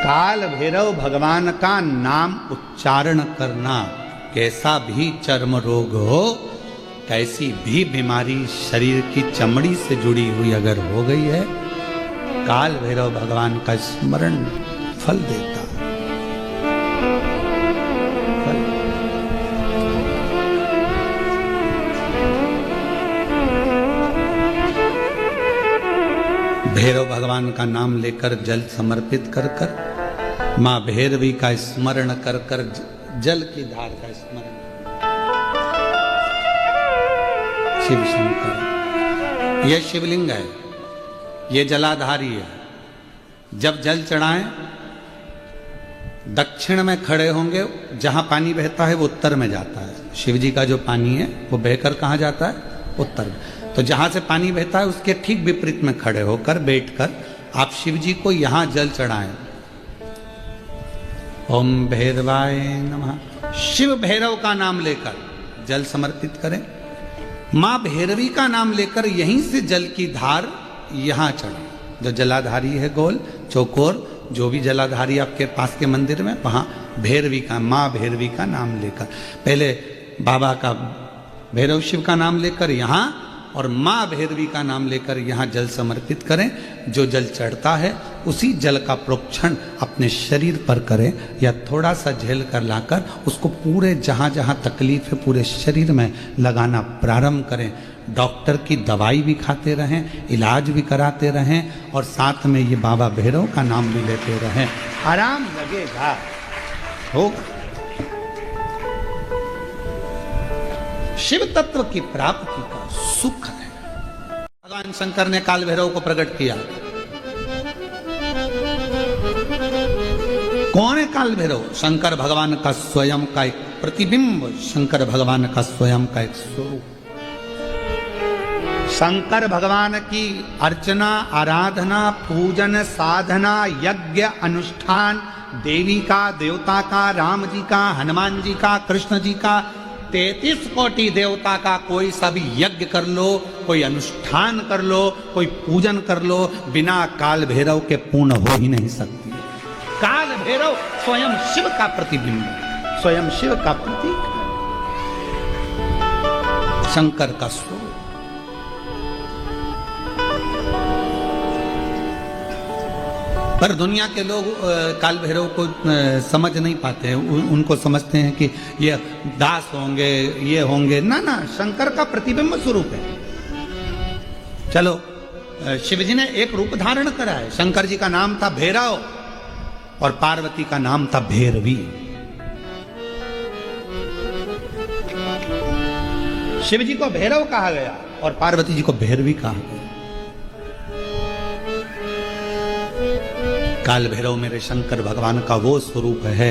काल भैरव भगवान का नाम उच्चारण करना, कैसा भी चर्म रोग हो, कैसी भी बीमारी शरीर की चमड़ी से जुड़ी हुई अगर हो गई है, काल भैरव भगवान का स्मरण फल देता है। भैरव भगवान का नाम लेकर जल समर्पित कर कर, मां भैरवी का स्मरण कर कर जल की धार का स्मरण। शिव शंकर, यह शिवलिंग है, यह जलाधारी है। जब जल चढ़ाएं, दक्षिण में खड़े होंगे, जहां पानी बहता है वो उत्तर में जाता है। शिव जी का जो पानी है वो बहकर कहां जाता है? उत्तर में। तो जहां से पानी बहता है उसके ठीक विपरीत में खड़े होकर बैठकर आप शिव जी को यहां जल चढ़ाएं। ओम भैरवाय नमः। शिव भैरव का नाम लेकर जल समर्पित करें। मां भैरवी का नाम लेकर यहीं से जल की धार यहां चढ़े। जो जलाधारी है गोल चौकोर, जो भी जलाधारी आपके पास के मंदिर में, वहां भैरवी का, मां भैरवी का नाम लेकर, पहले बाबा का भैरव शिव का नाम लेकर यहां, और मां भैरवी का नाम लेकर यहां जल समर्पित करें। जो जल चढ़ता है उसी जल का प्रोक्षण अपने शरीर पर करें, या थोड़ा सा झेल कर लाकर उसको पूरे जहां जहां तकलीफ है पूरे शरीर में लगाना प्रारंभ करें। डॉक्टर की दवाई भी खाते रहें, इलाज भी कराते रहें, और साथ में ये बाबा भैरव का नाम भी लेते रहें। आराम लगेगा, होगा। शिव तत्व की प्राप्ति का सुख है। भगवान शंकर ने काल भैरव को प्रकट किया। कौन है काल भैरव? शंकर भगवान का स्वयं का एक प्रतिबिंब, शंकर भगवान का स्वयं का एक स्वरूप। शंकर भगवान की अर्चना, आराधना, पूजन, साधना, यज्ञ, अनुष्ठान, देवी का, देवता का, राम जी का, हनुमान जी का, कृष्ण जी का, 33 कोटि देवता का कोई सा भी यज्ञ कर लो, कोई अनुष्ठान कर लो, कोई पूजन कर लो, बिना काल भैरव के पूर्ण हो ही नहीं सकती। काल भैरव स्वयं शिव का प्रतिबिंब, स्वयं शिव का प्रतीक, शंकर का स्वरूप। पर दुनिया के लोग काल भैरव को समझ नहीं पाते हैं। उनको समझते हैं कि ये दास होंगे, ये होंगे। ना ना, शंकर का प्रतिबिंब स्वरूप है। चलो, शिव जी ने एक रूप धारण करा है। शंकर जी का नाम था भैरव और पार्वती का नाम था भैरवी। शिव जी को भैरव कहा गया और पार्वती जी को भैरवी कहा गया। काल भैरव मेरे शंकर भगवान का वो स्वरूप है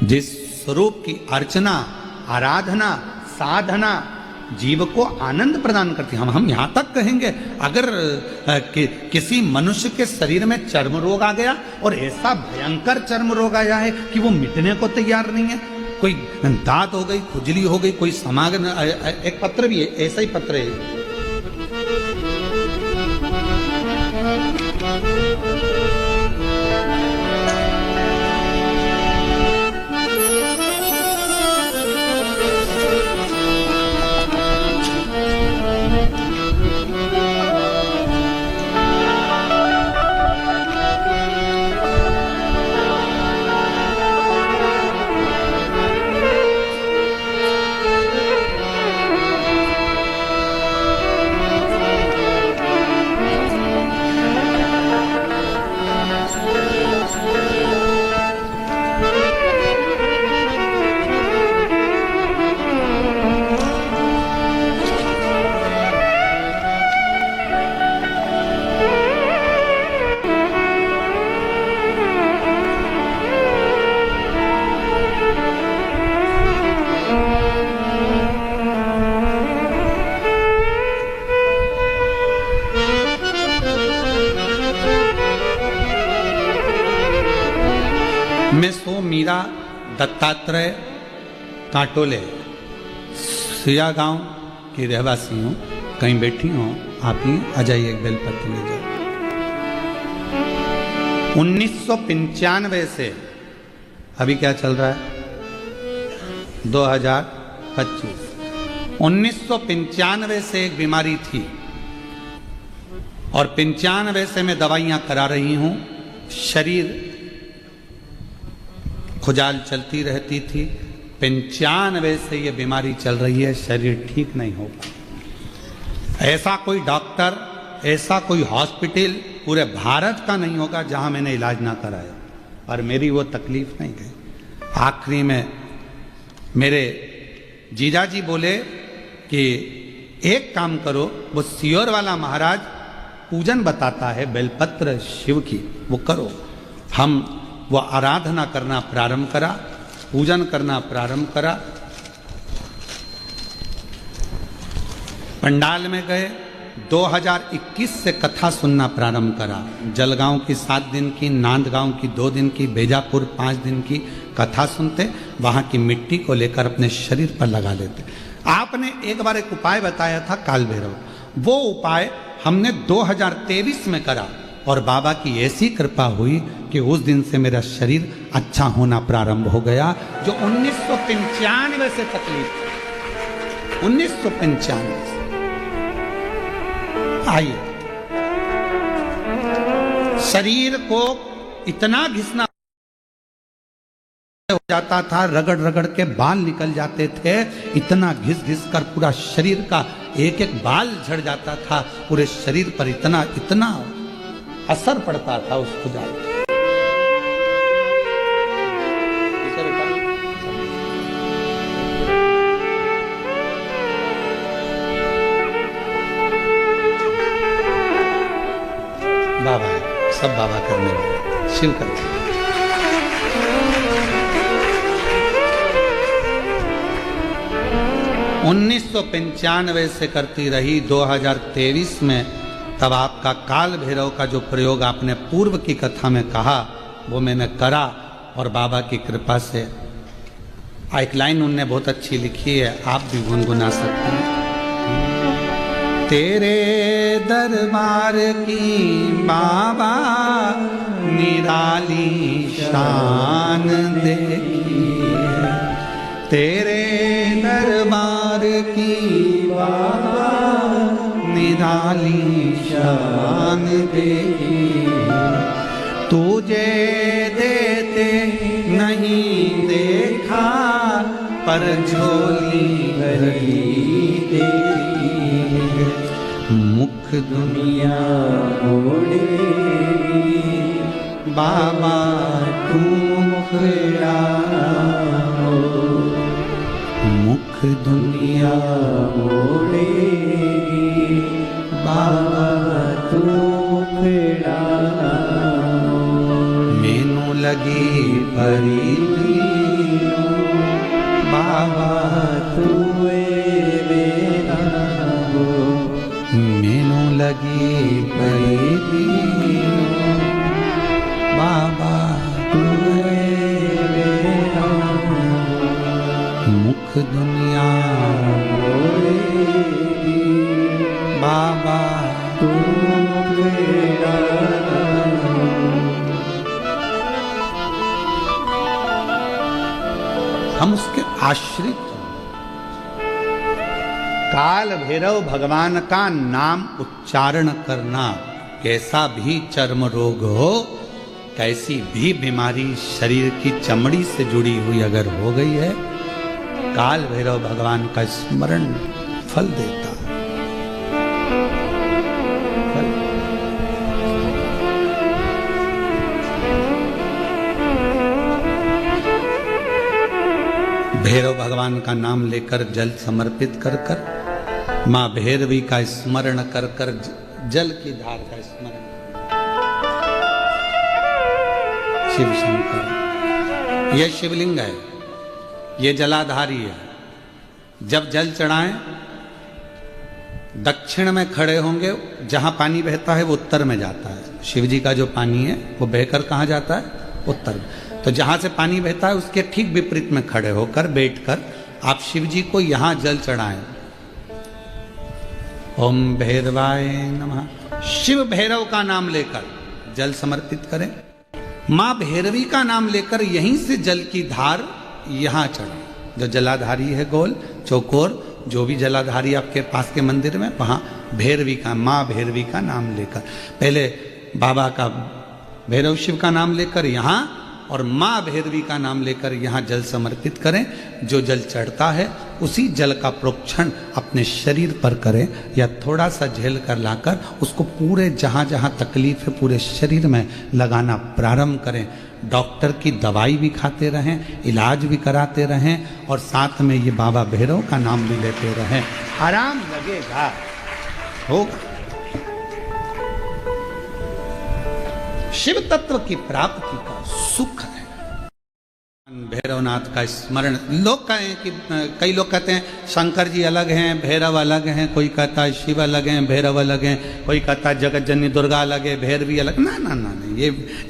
जिस स्वरूप की अर्चना, आराधना, साधना जीव को आनंद प्रदान करती है। हम यहां तक कहेंगे, अगर किसी मनुष्य के शरीर में चर्म रोग आ गया और ऐसा भयंकर चर्म रोग आया है कि वो मिटने को तैयार नहीं है, कोई दांत हो गई, खुजली हो गई, कोई समागम, एक पत्र भी है, ऐसा ही पत्र है। मैं सो मीरा दत्तात्रेय काटोले सिया गांव की रहवासी हूँ। कहीं बैठी हूँ, आप ही आ जाइए, एक बेलपत्र ले जाओ। 1995 से अभी क्या चल रहा है 2025, 1995 से एक बीमारी थी और 95 से मैं दवाइयां करा रही हूं। शरीर खुजाल चलती रहती थी। 95 से ये बीमारी चल रही है, शरीर ठीक नहीं हो पा। ऐसा कोई डॉक्टर, ऐसा कोई हॉस्पिटल पूरे भारत का नहीं होगा जहां मैंने इलाज ना कराया और मेरी वो तकलीफ नहीं गई। आखिरी में मेरे जीजाजी बोले कि एक काम करो, वो सियोर वाला महाराज पूजन बताता है बेलपत्र शिव की, वो करो। हम वो आराधना करना प्रारंभ करा, पूजन करना प्रारंभ करा। पंडाल में गए, 2021 से कथा सुनना प्रारंभ करा। जलगांव की 7 दिन की, नांदगांव की 2 दिन की, बेजापुर 5 दिन की कथा सुनते, वहां की मिट्टी को लेकर अपने शरीर पर लगा लेते। आपने एक बार एक उपाय बताया था काल भैरव, वो उपाय हमने 2023 में करा और बाबा की ऐसी कृपा हुई कि उस दिन से मेरा शरीर अच्छा होना प्रारंभ हो गया। जो 1995 से तकलीफ, 1995 से। आइए, शरीर को इतना घिसना हो जाता था, रगड़ रगड़ के बाल निकल जाते थे, इतना घिस घिस कर पूरा शरीर का एक एक बाल झड़ जाता था, पूरे शरीर पर इतना इतना असर पड़ता था उस खुजाल। बाबा है, सब बाबा करने वाले, शिव करते। 1995 से करती रही। 2023 में तब आपका काल भैरव का जो प्रयोग आपने पूर्व की कथा में कहा वो मैंने करा और बाबा की कृपा से। एक लाइन उनने बहुत अच्छी लिखी है, आप भी गुनगुना सकते हैं। तेरे दरबार की बाबा निराली शान देखी, तेरे दरबार की बाबा निराली शान देखी, तुझे देते नहीं देखा पर झोली भरी देखी, मुख दुनिया मोड़ेगी बाबा तू मुखड़ा, मुख दुनिया मोड़ेगी बाबा तू मुखड़ा, मैनू लगी परी बाबा तू मेरा हो, मैनू लगी परी बाबा तू मेरा, मुख दुनिया मोड़ेगी बाबा तू मेरा। हम उसके आश्रित। काल भैरव भगवान का नाम उच्चारण करना, कैसा भी चर्म रोग हो, कैसी भी बीमारी शरीर की चमड़ी से जुड़ी हुई अगर हो गई है, काल भैरव भगवान का स्मरण फल देता है। भैरव भगवान का नाम लेकर जल समर्पित कर कर, माँ भैरवी का स्मरण कर कर, जल की धार का स्मरण। शिव शंकर, यह शिवलिंग है, ये जलाधारी है। जब जल चढ़ाएं, दक्षिण में खड़े होंगे, जहां पानी बहता है वो उत्तर में जाता है। शिव जी का जो पानी है वो बहकर कहां जाता है? उत्तर में। तो जहां से पानी बहता है उसके ठीक विपरीत में खड़े होकर, बैठकर आप शिव जी को यहां जल चढ़ाएं। ओम भैरवाय नमः। शिव भैरव का नाम लेकर जल समर्पित करें। मां भैरवी का नाम लेकर यहीं से जल की धार यहां चढ़ा। जो जलाधारी है गोल चौकोर, जो भी जलाधारी आपके पास के मंदिर में, वहां भैरवी का, मां भैरवी का नाम लेकर, पहले बाबा का भैरव शिव का नाम लेकर यहाँ और मां भैरवी का नाम लेकर यहाँ जल समर्पित करें। जो जल चढ़ता है उसी जल का प्रोक्षण अपने शरीर पर करें या थोड़ा सा झेल कर लाकर उसको पूरे जहाँ जहाँ तकलीफ है पूरे शरीर में लगाना प्रारंभ करें। डॉक्टर की दवाई भी खाते रहें, इलाज भी कराते रहें और साथ में ये बाबा भैरव का नाम भी लेते रहें, आराम लगेगा, होगा। शिव तत्व की प्राप्ति का सुख है। भैरवनाथ का स्मरण, लोग कहें कि कई लोग कहते हैं शंकर जी अलग हैं, भैरव अलग हैं, कोई कहता है शिव अलग हैं, भैरव अलग हैं, कोई कहता है जगत जननी दुर्गा अलग है, भैरवी अलग। ना ना ना ना,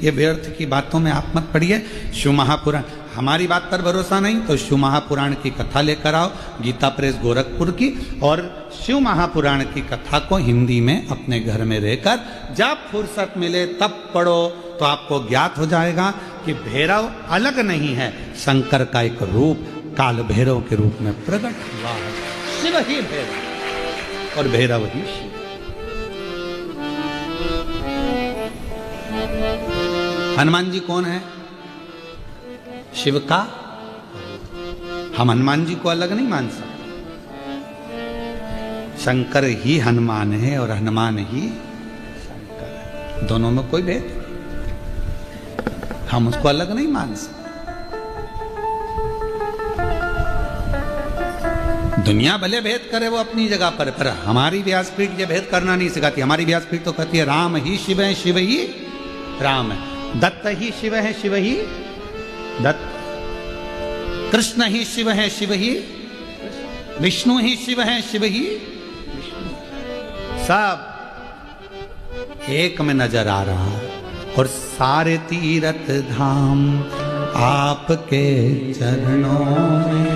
ये व्यर्थ की बातों में आप मत पड़िए। शिव महापुराण, हमारी बात पर भरोसा नहीं तो शिव महापुराण की कथा लेकर आओ, गीता प्रेस गोरखपुर की, और शिव महापुराण की कथा को हिंदी में अपने घर में रहकर जब फुर्सत मिले तब पढ़ो तो आपको ज्ञात हो जाएगा कि भैरव अलग नहीं है, शंकर का एक रूप काल भैरव के रूप में प्रकट हुआ है। शिव ही भैरव और भैरव ही शिव। हनुमान जी कौन है? शिव का। हम हनुमान जी को अलग नहीं मान सकते। शंकर ही हनुमान है और हनुमान ही शंकर है, दोनों में कोई भेद, हम उसको अलग नहीं मान सकते। दुनिया भले भेद करे वो अपनी जगह पर हमारी व्यासपीठ ये भेद करना नहीं सिखाती। हमारी व्यासपीठ तो कहती है राम ही शिव है, शिव ही राम है, दत्त ही शिव है, शिव ही दत्त, कृष्ण ही शिव है, शिव ही विष्णु ही शिव है, शिव ही विष्णु, सब एक में नजर आ रहा है। और सारे तीर्थ धाम आपके चरणों में,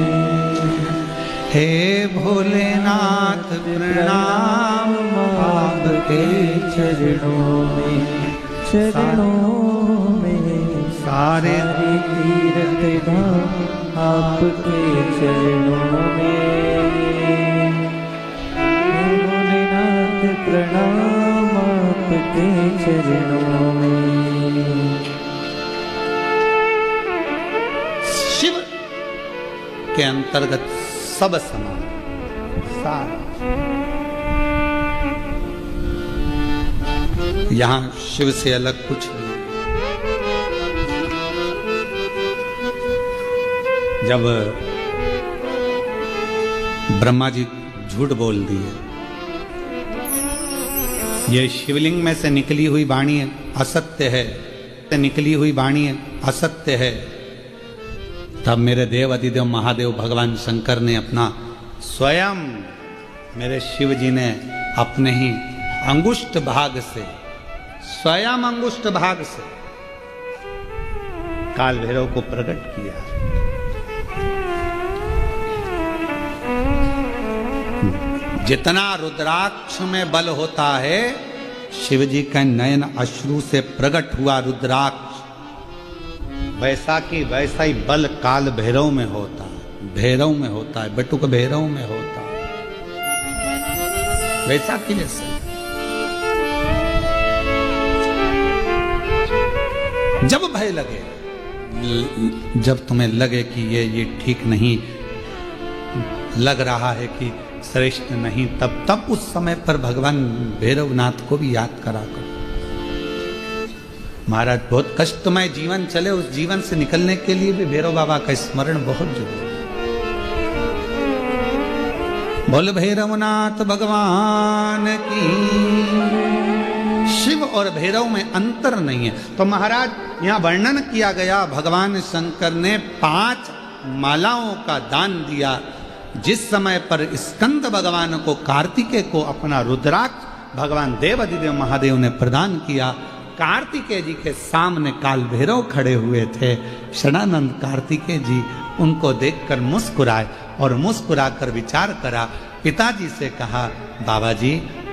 हे भोलेनाथ प्रणाम आपके चरणों में, चरणों में सारे तीर्थ धाम आपके चरणों में, भोलेनाथ प्रणाम आपके चरणों में। शिव के अंतर्गत सब समान, सारा। यहां शिव से अलग कुछ नहीं। जब ब्रह्मा जी झूठ बोल दिए, ये शिवलिंग में से निकली हुई वाणी असत्य है, निकली हुई वाणी असत्य है, तब मेरे देव अधिदेव महादेव भगवान शंकर ने अपना स्वयं, मेरे शिव जी ने अपने ही अंगुष्ठ भाग से, स्वयं अंगुष्ठ भाग से काल भैरव को प्रकट किया। जितना रुद्राक्ष में बल होता है, शिव जी का नयन अश्रु से प्रकट हुआ रुद्राक्ष, वैसा की वैसा ही बल काल भैरव में होता है, भैरव में होता है, बटुक भैरव में होता है, वैसा की वैसा। जब भय लगे, जब तुम्हें लगे कि ये ठीक नहीं लग रहा है कि श्रेष्ठ नहीं, तब उस समय पर भगवान भैरवनाथ को भी याद करा करो। महाराज बहुत कष्टमय जीवन चले, उस जीवन से निकलने के लिए भी भैरव बाबा का स्मरण बहुत जरूरी है। बोल भैरवनाथ भगवान की। शिव और भैरव में अंतर नहीं है। तो महाराज यहाँ वर्णन किया गया, भगवान शंकर ने 5 मालाओं का दान दिया। जिस समय पर स्कंद भगवान को, कार्तिकेय को अपना रुद्राक्ष भगवान देव अधिदेव महादेव ने प्रदान किया, कार्तिकेय जी के सामने काल भैरव खड़े हुए थे। षडानंद कार्तिकेय जी उनको देखकर मुस्कुराए और मुस्कुराकर विचार करा। पिताजी से कहा, बाबा जी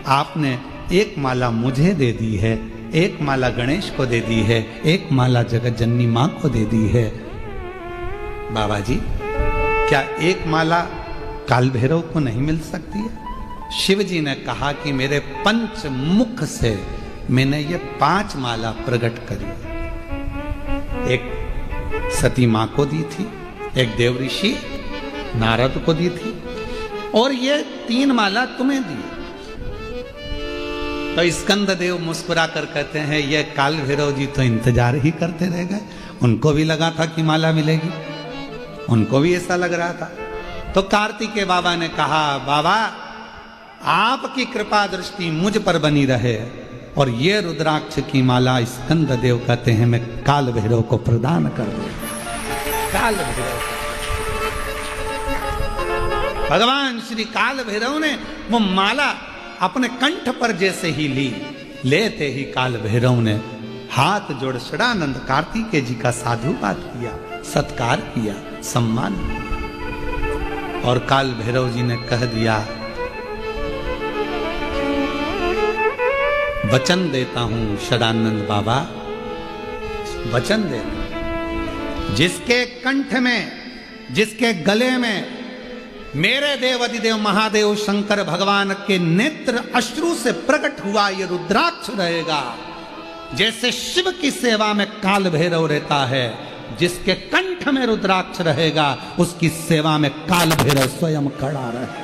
आपने 1 माला मुझे दे दी है, एक माला गणेश को दे दी है, एक माला जगत जननी मां को दे दी है। बाबा जी, क्या एक माला काल भैरव को नहीं मिल सकती है? शिव जी ने कहा कि मेरे पंच मुख से मैंने ये 5 माला प्रकट करी। एक सती मां को दी थी, एक देव ऋषि नारद को दी थी, और ये 3 माला तुम्हें दी। तो स्कंद देव मुस्कुरा कर कहते हैं, ये काल भैरव जी तो इंतजार ही करते रह गए, उनको भी लगा था कि माला मिलेगी, उनको भी ऐसा लग रहा था। तो कार्तिकेय बाबा ने कहा, बाबा आपकी कृपा दृष्टि मुझ पर बनी रहे, और ये रुद्राक्ष की माला स्कंद देव कहते हैं मैं काल भैरव को प्रदान कर दूं। काल भैरव, भगवान श्री काल भैरव ने वो माला अपने कंठ पर जैसे ही ली, लेते ही काल भैरव ने हाथ जोड़ षडानंद कार्तिकेय जी का साधुवाद किया, सत्कार किया, सम्मान किया। और काल भैरव जी ने कह दिया, वचन देता हूं षडानंद बाबा, वचन देता हूं, जिसके कंठ में, जिसके गले में मेरे देव अधिदेव महादेव शंकर भगवान के नेत्र अश्रु से प्रकट हुआ ये रुद्राक्ष रहेगा। जैसे शिव की सेवा में काल भैरव रहता है, जिसके कंठ में रुद्राक्ष रहेगा उसकी सेवा में काल भैरव स्वयं खड़ा रहे।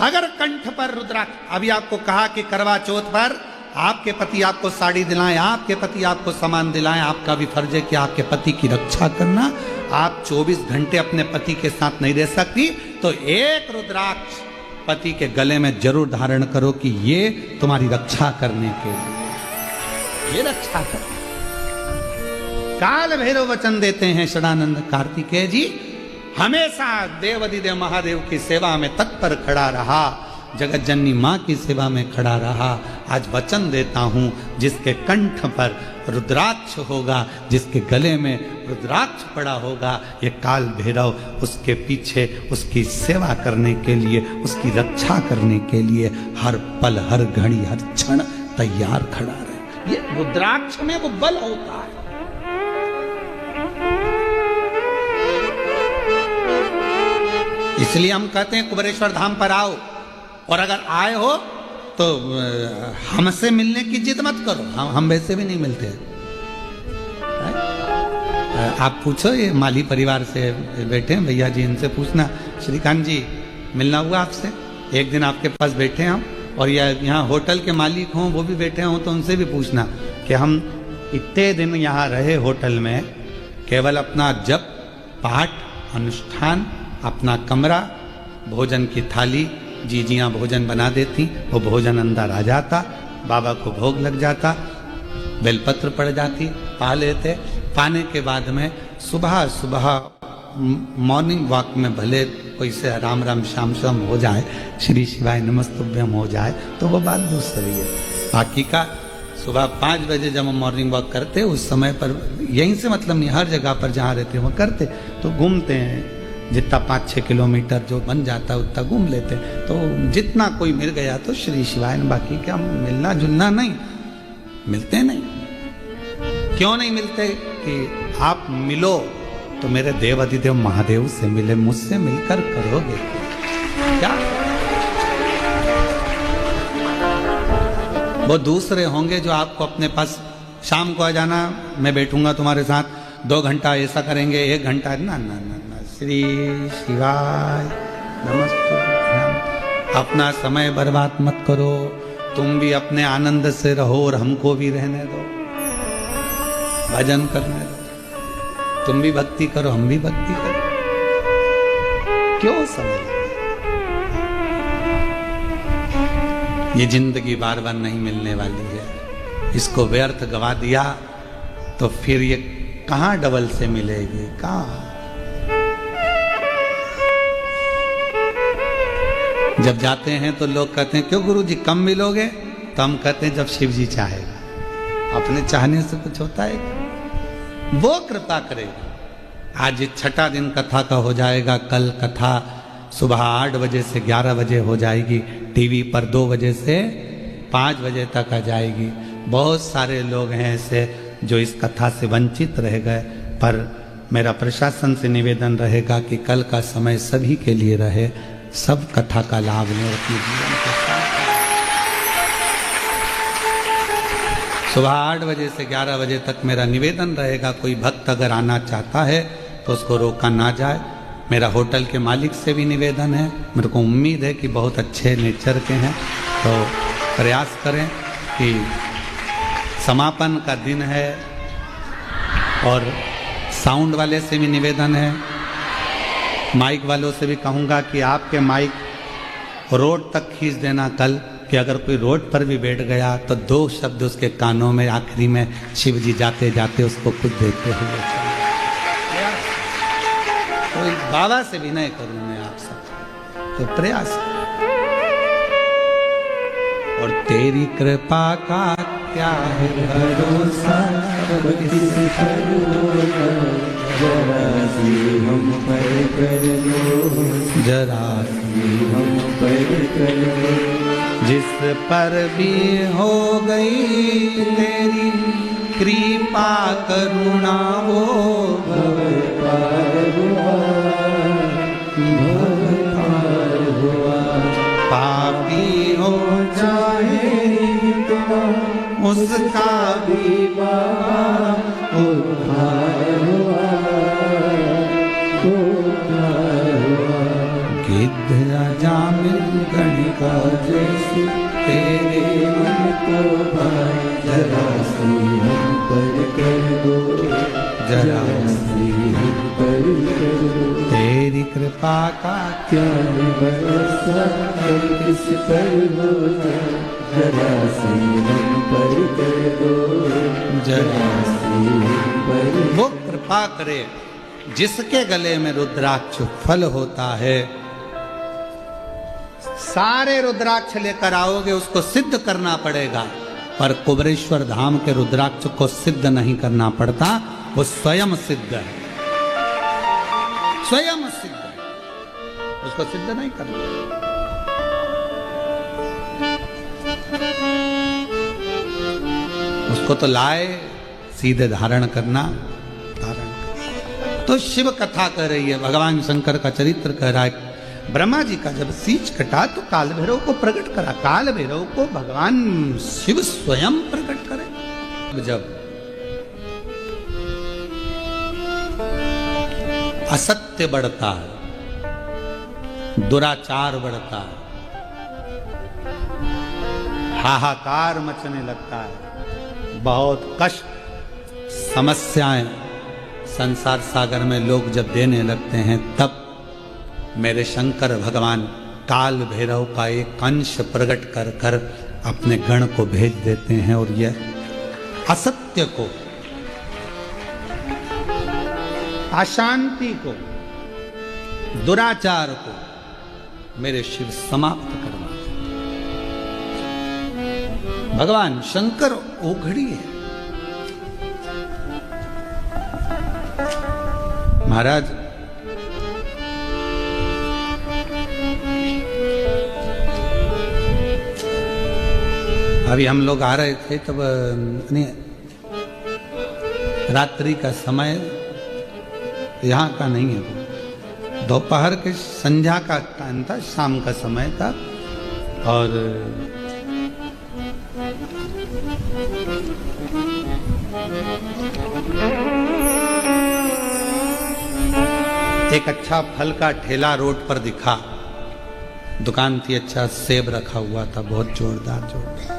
अगर कंठ पर रुद्राक्ष, अभी आपको कहा कि करवा चौथ पर आपके पति आपको साड़ी दिलाएं, आपके पति आपको सामान दिलाएं, आपका भी फर्ज है कि आपके पति की रक्षा करना। आप 24 घंटे अपने पति के साथ नहीं रह सकती, तो एक रुद्राक्ष पति के गले में जरूर धारण करो कि ये तुम्हारी रक्षा करने के लिए, ये रक्षा कर। काल भैरव वचन देते हैं षडानंद कार्तिकेय जी, हमेशा देव अधिदेव महादेव की सेवा में तत्पर खड़ा रहा, जगत जननी मां की सेवा में खड़ा रहा। आज वचन देता हूं, जिसके कंठ पर रुद्राक्ष होगा, जिसके गले में रुद्राक्ष पड़ा होगा, ये काल भैरव उसके पीछे उसकी सेवा करने के लिए, उसकी रक्षा करने के लिए हर पल, हर घड़ी, हर क्षण तैयार खड़ा रहे। ये रुद्राक्ष में वो बल होता है। इसलिए हम कहते हैं कुबेरेश्वर धाम पर आओ, और अगर आए हो तो हमसे मिलने की जिद मत करो, हम वैसे भी नहीं मिलते हैं। आप पूछो, ये माली परिवार से बैठे हैं भैया जी, इनसे पूछना, श्रीकांत जी मिलना हुआ आपसे? एक दिन आपके पास बैठे हम, और यहाँ होटल के मालिक हों वो भी बैठे हों, तो उनसे भी पूछना कि हम इतने दिन यहाँ रहे होटल में, केवल अपना जप पाठ अनुष्ठान, अपना कमरा, भोजन की थाली, जीजियाँ भोजन बना देती, वो भोजन अंदर आ जाता, बाबा को भोग लग जाता, बेलपत्र पड़ जाती, पा लेते। पाने के बाद में सुबह सुबह मॉर्निंग वॉक में भले कोई से राम राम श्याम श्याम हो जाए, श्री शिवाय नमस्तुभ्यम हो जाए, तो वो बात दूसरी है। बाकी का सुबह 5 बजे जब हम मॉर्निंग वॉक करते, उस समय पर यहीं से मतलब नहीं, हर जगह पर जहाँ रहते वो करते, तो घूमते हैं, जितना 5-6 किलोमीटर जो बन जाता है उतना घूम लेते। तो जितना कोई मिल गया तो श्री शिवाय, बाकी क्या मिलना जुलना नहीं, मिलते नहीं। क्यों नहीं मिलते? कि आप मिलो तो मेरे देव अधिदेव महादेव से मिले, मुझसे मिलकर करोगे क्या? वो दूसरे होंगे जो आपको अपने पास, शाम को आ जाना, मैं बैठूंगा तुम्हारे साथ 2 घंटा, ऐसा करेंगे 1 घंटा, ना ना ना ना, श्री शिवाय नमस्ते। अपना समय बर्बाद मत करो, तुम भी अपने आनंद से रहो और हमको भी रहने दो, भजन करने दो, तुम भी भक्ति करो, हम भी भक्ति करो। क्यों समय? ये जिंदगी बार बार नहीं मिलने वाली है, इसको व्यर्थ गवा दिया तो फिर ये कहां डबल से मिलेगी? कहां? जब जाते हैं तो लोग कहते हैं क्यों गुरुजी कम मिलोगे? तो हम कहते हैं जब शिव जी चाहेगा, अपने चाहने से कुछ होता है, वो कृपा करेगा। आज 6ठा दिन कथा का हो जाएगा, कल कथा सुबह 8 बजे से 11 बजे हो जाएगी, टीवी पर 2 बजे से 5 बजे तक आ जाएगी। बहुत सारे लोग हैं ऐसे जो इस कथा से वंचित रह गए, पर मेरा प्रशासन से निवेदन रहेगा कि कल का समय सभी के लिए रहे, सब कथा का लाभ लें अपने जीवन के साथ। सुबह 8 बजे से 11 बजे तक मेरा निवेदन रहेगा, कोई भक्त अगर आना चाहता है तो उसको रोका ना जाए। मेरा होटल के मालिक से भी निवेदन है, मेरे को उम्मीद है कि बहुत अच्छे नेचर के हैं, तो प्रयास करें कि समापन का दिन है। और साउंड वाले से भी निवेदन है, माइक वालों से भी कहूँगा कि आपके माइक रोड तक खींच देना कल, कि अगर कोई रोड पर भी बैठ गया तो 2 शब्द उसके कानों में आखिरी में शिव जी जाते जाते उसको खुद देते हुए चले। तो बाबा से विनय करूँ मैं आप सब, तो प्रयास करें। और तेरी कृपा का क्या है भरोसा, जरा सी हम पर कर लो, जरा हम पर कर लो। जिस पर भी हो गई तेरी कृपा करुणा वो भव पार हुआ, भव पार हुआ। पापी हो चाहे तो उसका भी बाबा उद्धार हुआ, उद्धार हुआ। गिद्ध अजामिल गणिका जैसे तेरे मन को भाई, जरा सी हम पर कर दो, जरा सी हम पर कर दो। तेरी कृपा का क्या है भरोसा, हम किस पर होता, जरा सी हम पर कर दो, जरा सी हम पर। वो कृपा करे जिसके गले में रुद्राक्ष फल होता है। सारे रुद्राक्ष लेकर आओगे, उसको सिद्ध करना पड़ेगा, पर कुबरेश्वर धाम के रुद्राक्ष को सिद्ध नहीं करना पड़ता, वो स्वयं सिद्ध है, स्वयं सिद्ध है, उसको सिद्ध नहीं करना। उसको तो लाए सीधे धारण करना, धारण करना। तो शिव कथा कह रही है, भगवान शंकर का चरित्र कह रहा है। ब्रह्मा जी का जब सींच कटा तो काल भैरव को प्रकट करा, काल भैरव को भगवान शिव स्वयं प्रकट करे। जब असत्य बढ़ता है, दुराचार बढ़ता है, हाहाकार मचने लगता है, बहुत कष्ट समस्याएं संसार सागर में लोग जब देने लगते हैं, तब मेरे शंकर भगवान काल भैरव का एक अंश प्रकट कर कर अपने गण को भेज देते हैं, और यह असत्य को, अशांति को, दुराचार को मेरे शिव समाप्त करवा। भगवान शंकर ओघड़ी है। महाराज अभी हम लोग आ रहे थे तब रात्रि का समय यहाँ का नहीं है, दोपहर के संध्या का टाइम था, शाम का समय था। और एक अच्छा फल का ठेला रोड पर दिखा, दुकान थी, अच्छा सेब रखा हुआ था, बहुत जोरदार जोरदार,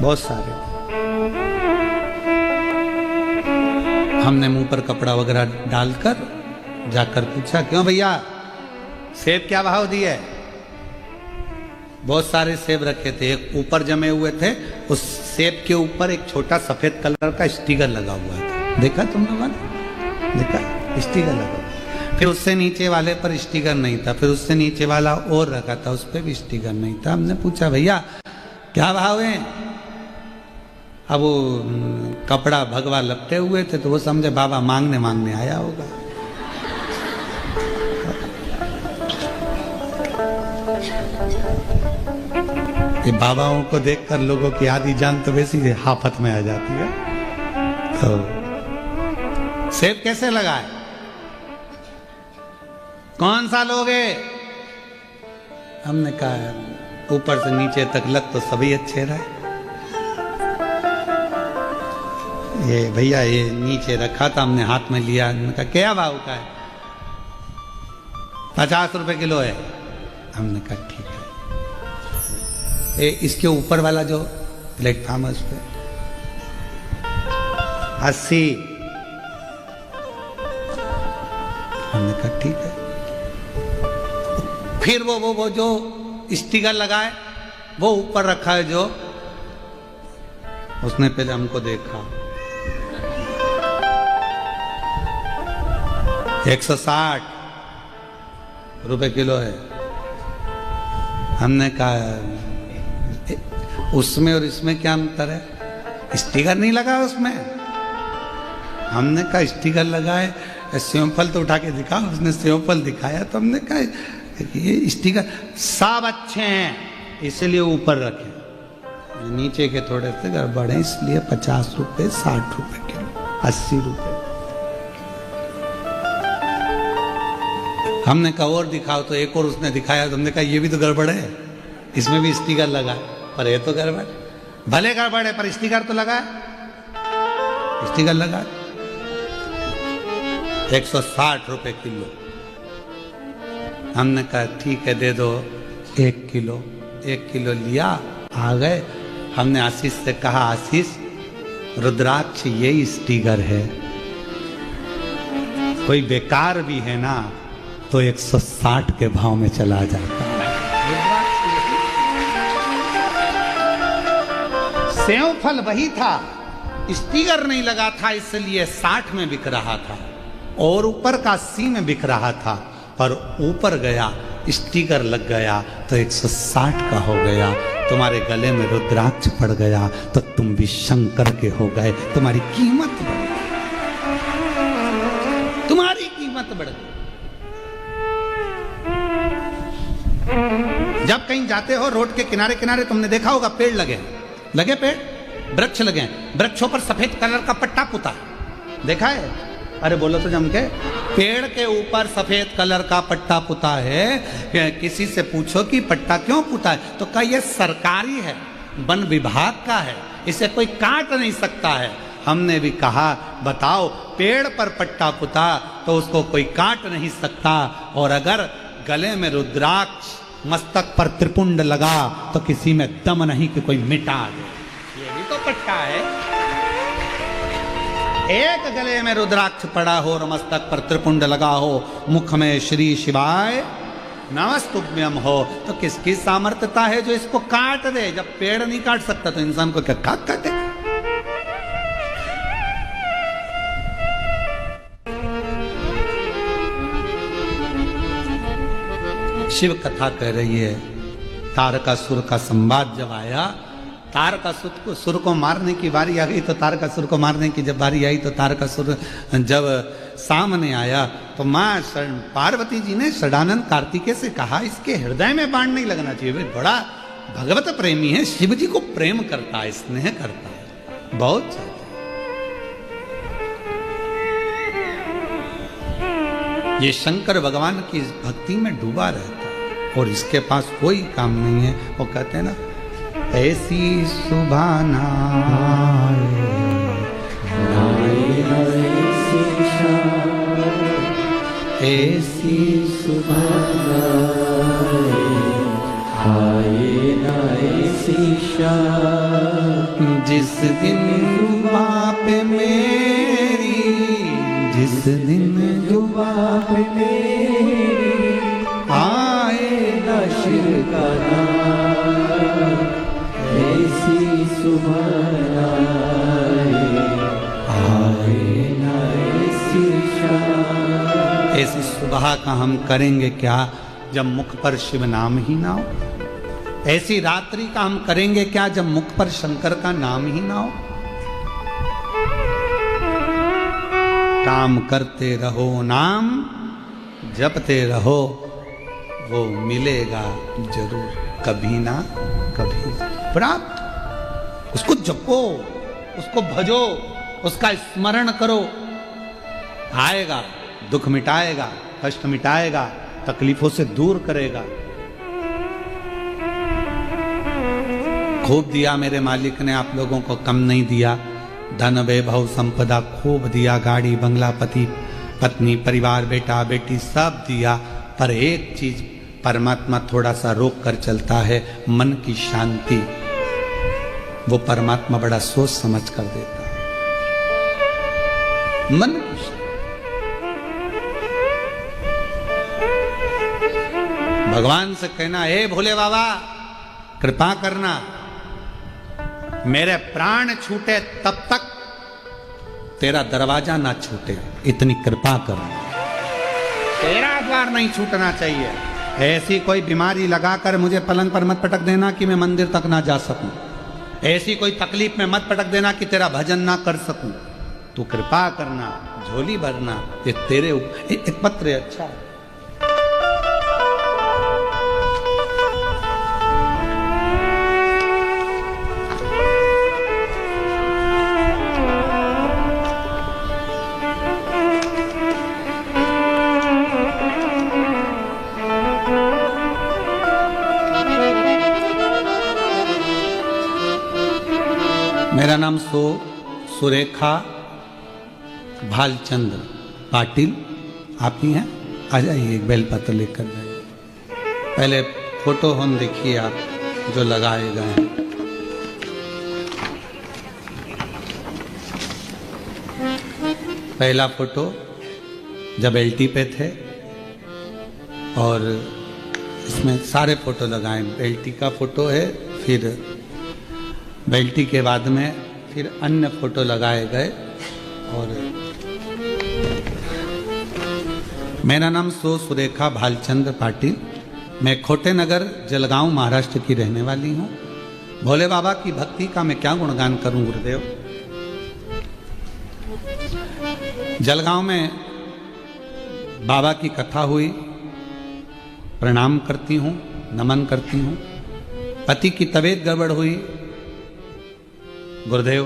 बहुत सारे। हमने मुंह पर कपड़ा वगैरह डालकर जाकर पूछा, क्यों भैया सेब क्या भाव दिए? बहुत सारे सेब रखे थे, एक ऊपर जमे हुए थे, उस सेब के ऊपर एक छोटा सफेद कलर का स्टिकर लगा हुआ था, देखा तुम लोगों ने? देखा स्टिकर लगा, फिर उससे नीचे वाले पर स्टिकर नहीं था, फिर उससे नीचे वाला और रखा था, उस पर भी स्टिकर नहीं था। हमने पूछा भैया क्या भाव है? अब वो कपड़ा भगवा लपटे हुए थे, तो वो समझे बाबा मांगने मांगने आया होगा। ये बाबाओं को देखकर लोगों की आधी जान तो वैसी हाफत में आ जाती है। तो सेब कैसे लगा है? कौन सा लोगे? हमने कहा ऊपर से नीचे तक लग तो सभी अच्छे रहे। ये भैया ये नीचे रखा था, हमने हाथ में लिया। हमने कहा क्या भाव का है? 50 रुपए किलो है। हमने कहा ठीक है। इसके ऊपर वाला जो प्लेटफॉर्म है उस पर 80। हमने कहा ठीक है। फिर वो जो स्टिकर लगा है वो ऊपर रखा है जो, उसने पहले हमको देखा। 160 रुपए किलो है। हमने कहा उसमें और इसमें क्या अंतर है? स्टिकर नहीं लगा उसमें। हमने कहा स्टिकर लगा है, सेव फल तो उठा के दिखा। उसने सेव फल दिखाया तो हमने कहा ये स्टिकर सब अच्छे हैं इसलिए ऊपर रखे, नीचे के थोड़े से गड़बड़ है इसलिए 50 रुपए 60 रुपए किलो 80 रुपए। हमने कहा और दिखाओ तो एक और उसने दिखाया तो हमने कहा ये भी तो गड़बड़ है, इसमें भी स्टिकर लगा है पर ये तो गड़बड़, भले गड़बड़ है पर स्टिकर तो लगा है, स्टिकर लगा है। 160 रुपए किलो। हमने कहा ठीक है दे दो 1 किलो। 1 किलो लिया, आ गए। हमने आशीष से कहा आशीष रुद्राक्ष यही स्टिकर है, कोई बेकार भी है ना तो 160 के भाव में चला जाता है। सेव फल वही था, स्टिकर नहीं लगा था इसलिए 60 में बिक रहा था और ऊपर का 80 में बिक रहा था, पर ऊपर गया स्टिकर लग गया तो 160 का हो गया। तुम्हारे गले में रुद्राक्ष पड़ गया तो तुम भी शंकर के हो गए, तुम्हारी कीमत बढ़ गई, तुम्हारी कीमत बढ़ गई। जब कहीं जाते हो रोड के किनारे किनारे तुमने देखा होगा पेड़ लगे पेड़, वृक्ष लगे, वृक्षों पर सफेद कलर का पट्टा पुता देखा है? अरे बोलो तो जम के, पेड़ के ऊपर सफेद कलर का पट्टा पुता है। किसी से पूछो कि पट्टा क्यों पुता है तो कहा यह सरकारी है, वन विभाग का है, इसे कोई काट नहीं सकता है। हमने भी कहा बताओ पेड़ पर पट्टा पुता तो उसको कोई काट नहीं सकता, और अगर गले में रुद्राक्ष मस्तक पर त्रिपुंड लगा तो किसी में दम नहीं कि कोई मिटा दे। ये भी तो पट्टा है। एक गले में रुद्राक्ष पड़ा हो और मस्तक पर त्रिपुंड लगा हो, मुख में श्री शिवाय नमस्तुभ्यम हो, तो किसकी सामर्थ्यता है जो इसको काट दे? जब पेड़ नहीं काट सकता तो इंसान को क्या काटे? शिव कथा कह रही है तारकासुर का संवाद जब आया, तारकासुर को मारने की बारी आ गई तो तारकासुर को मारने की जब बारी आई तो तारकासुर जब सामने आया तो माँ पार्वती जी ने षडानंद कार्तिकेय से कहा इसके हृदय में बाण नहीं लगना चाहिए, वे बड़ा भगवत प्रेमी है, शिव जी को प्रेम करता है, स्नेह करता है, बहुत चाहता है। ये शंकर भगवान की भक्ति में डूबा रहता है और इसके पास कोई काम नहीं है। वो कहते हैं ना ऐसी सुबह ऐसी सुबह जिस दिन जुबां पे मेरी, जिस दिन जुबां पे मेरी आए ना शिव का नाम, ऐसी सुबह आए ना ऐसी शाम। ऐसी सुबह का हम करेंगे क्या जब मुख पर शिव नाम ही ना हो? ऐसी रात्रि का हम करेंगे क्या जब मुख पर शंकर का नाम ही ना हो? काम करते रहो, नाम जपते रहो, वो मिलेगा जरूर। कभी ना कभी प्राप्त। उसको जपो, उसको भजो, उसका स्मरण करो, आएगा, दुख मिटाएगा, कष्ट मिटाएगा, तकलीफों से दूर करेगा। खूब दिया मेरे मालिक ने, आप लोगों को कम नहीं दिया। धन वैभव संपदा खूब दिया, गाड़ी बंगला, पति पत्नी परिवार बेटा बेटी सब दिया, पर एक चीज परमात्मा थोड़ा सा रोक कर चलता है, मन की शांति। वो परमात्मा बड़ा सोच समझ कर देता है मन की शांति। भगवान से कहना, हे भोले बाबा कृपा करना, मेरे प्राण छूटे तब तक तेरा दरवाजा ना छूटे, इतनी कृपा कर। तेरा द्वार नहीं छूटना चाहिए। ऐसी कोई बीमारी लगाकर मुझे पलंग पर मत पटक देना कि मैं मंदिर तक ना जा सकूं। ऐसी कोई तकलीफ में मत पटक देना कि तेरा भजन ना कर सकूं। तू कृपा करना, झोली भरना, ये तेरे एक पत्र है। अच्छा मेरा नाम सुरेखा भालचंद्र पाटिल, आप ही हैं? आ जाइए, एक बेलपत्र लेकर जाइए। पहले फोटो हम देखिए आप जो लगाए गए हैं। पहला फोटो जब एलटी पे थे, और इसमें सारे फोटो लगाए। एलटी का फोटो है, फिर बेल्टी के बाद में फिर अन्य फोटो लगाए गए। और मेरा नाम सुरेखा भालचंद्र पाटिल, मैं खोटे नगर जलगांव महाराष्ट्र की रहने वाली हूँ। भोले बाबा की भक्ति का मैं क्या गुणगान करूं गुरुदेव। जलगांव में बाबा की कथा हुई, प्रणाम करती हूँ, नमन करती हूँ। पति की तबीयत गड़बड़ हुई, गुरुदेव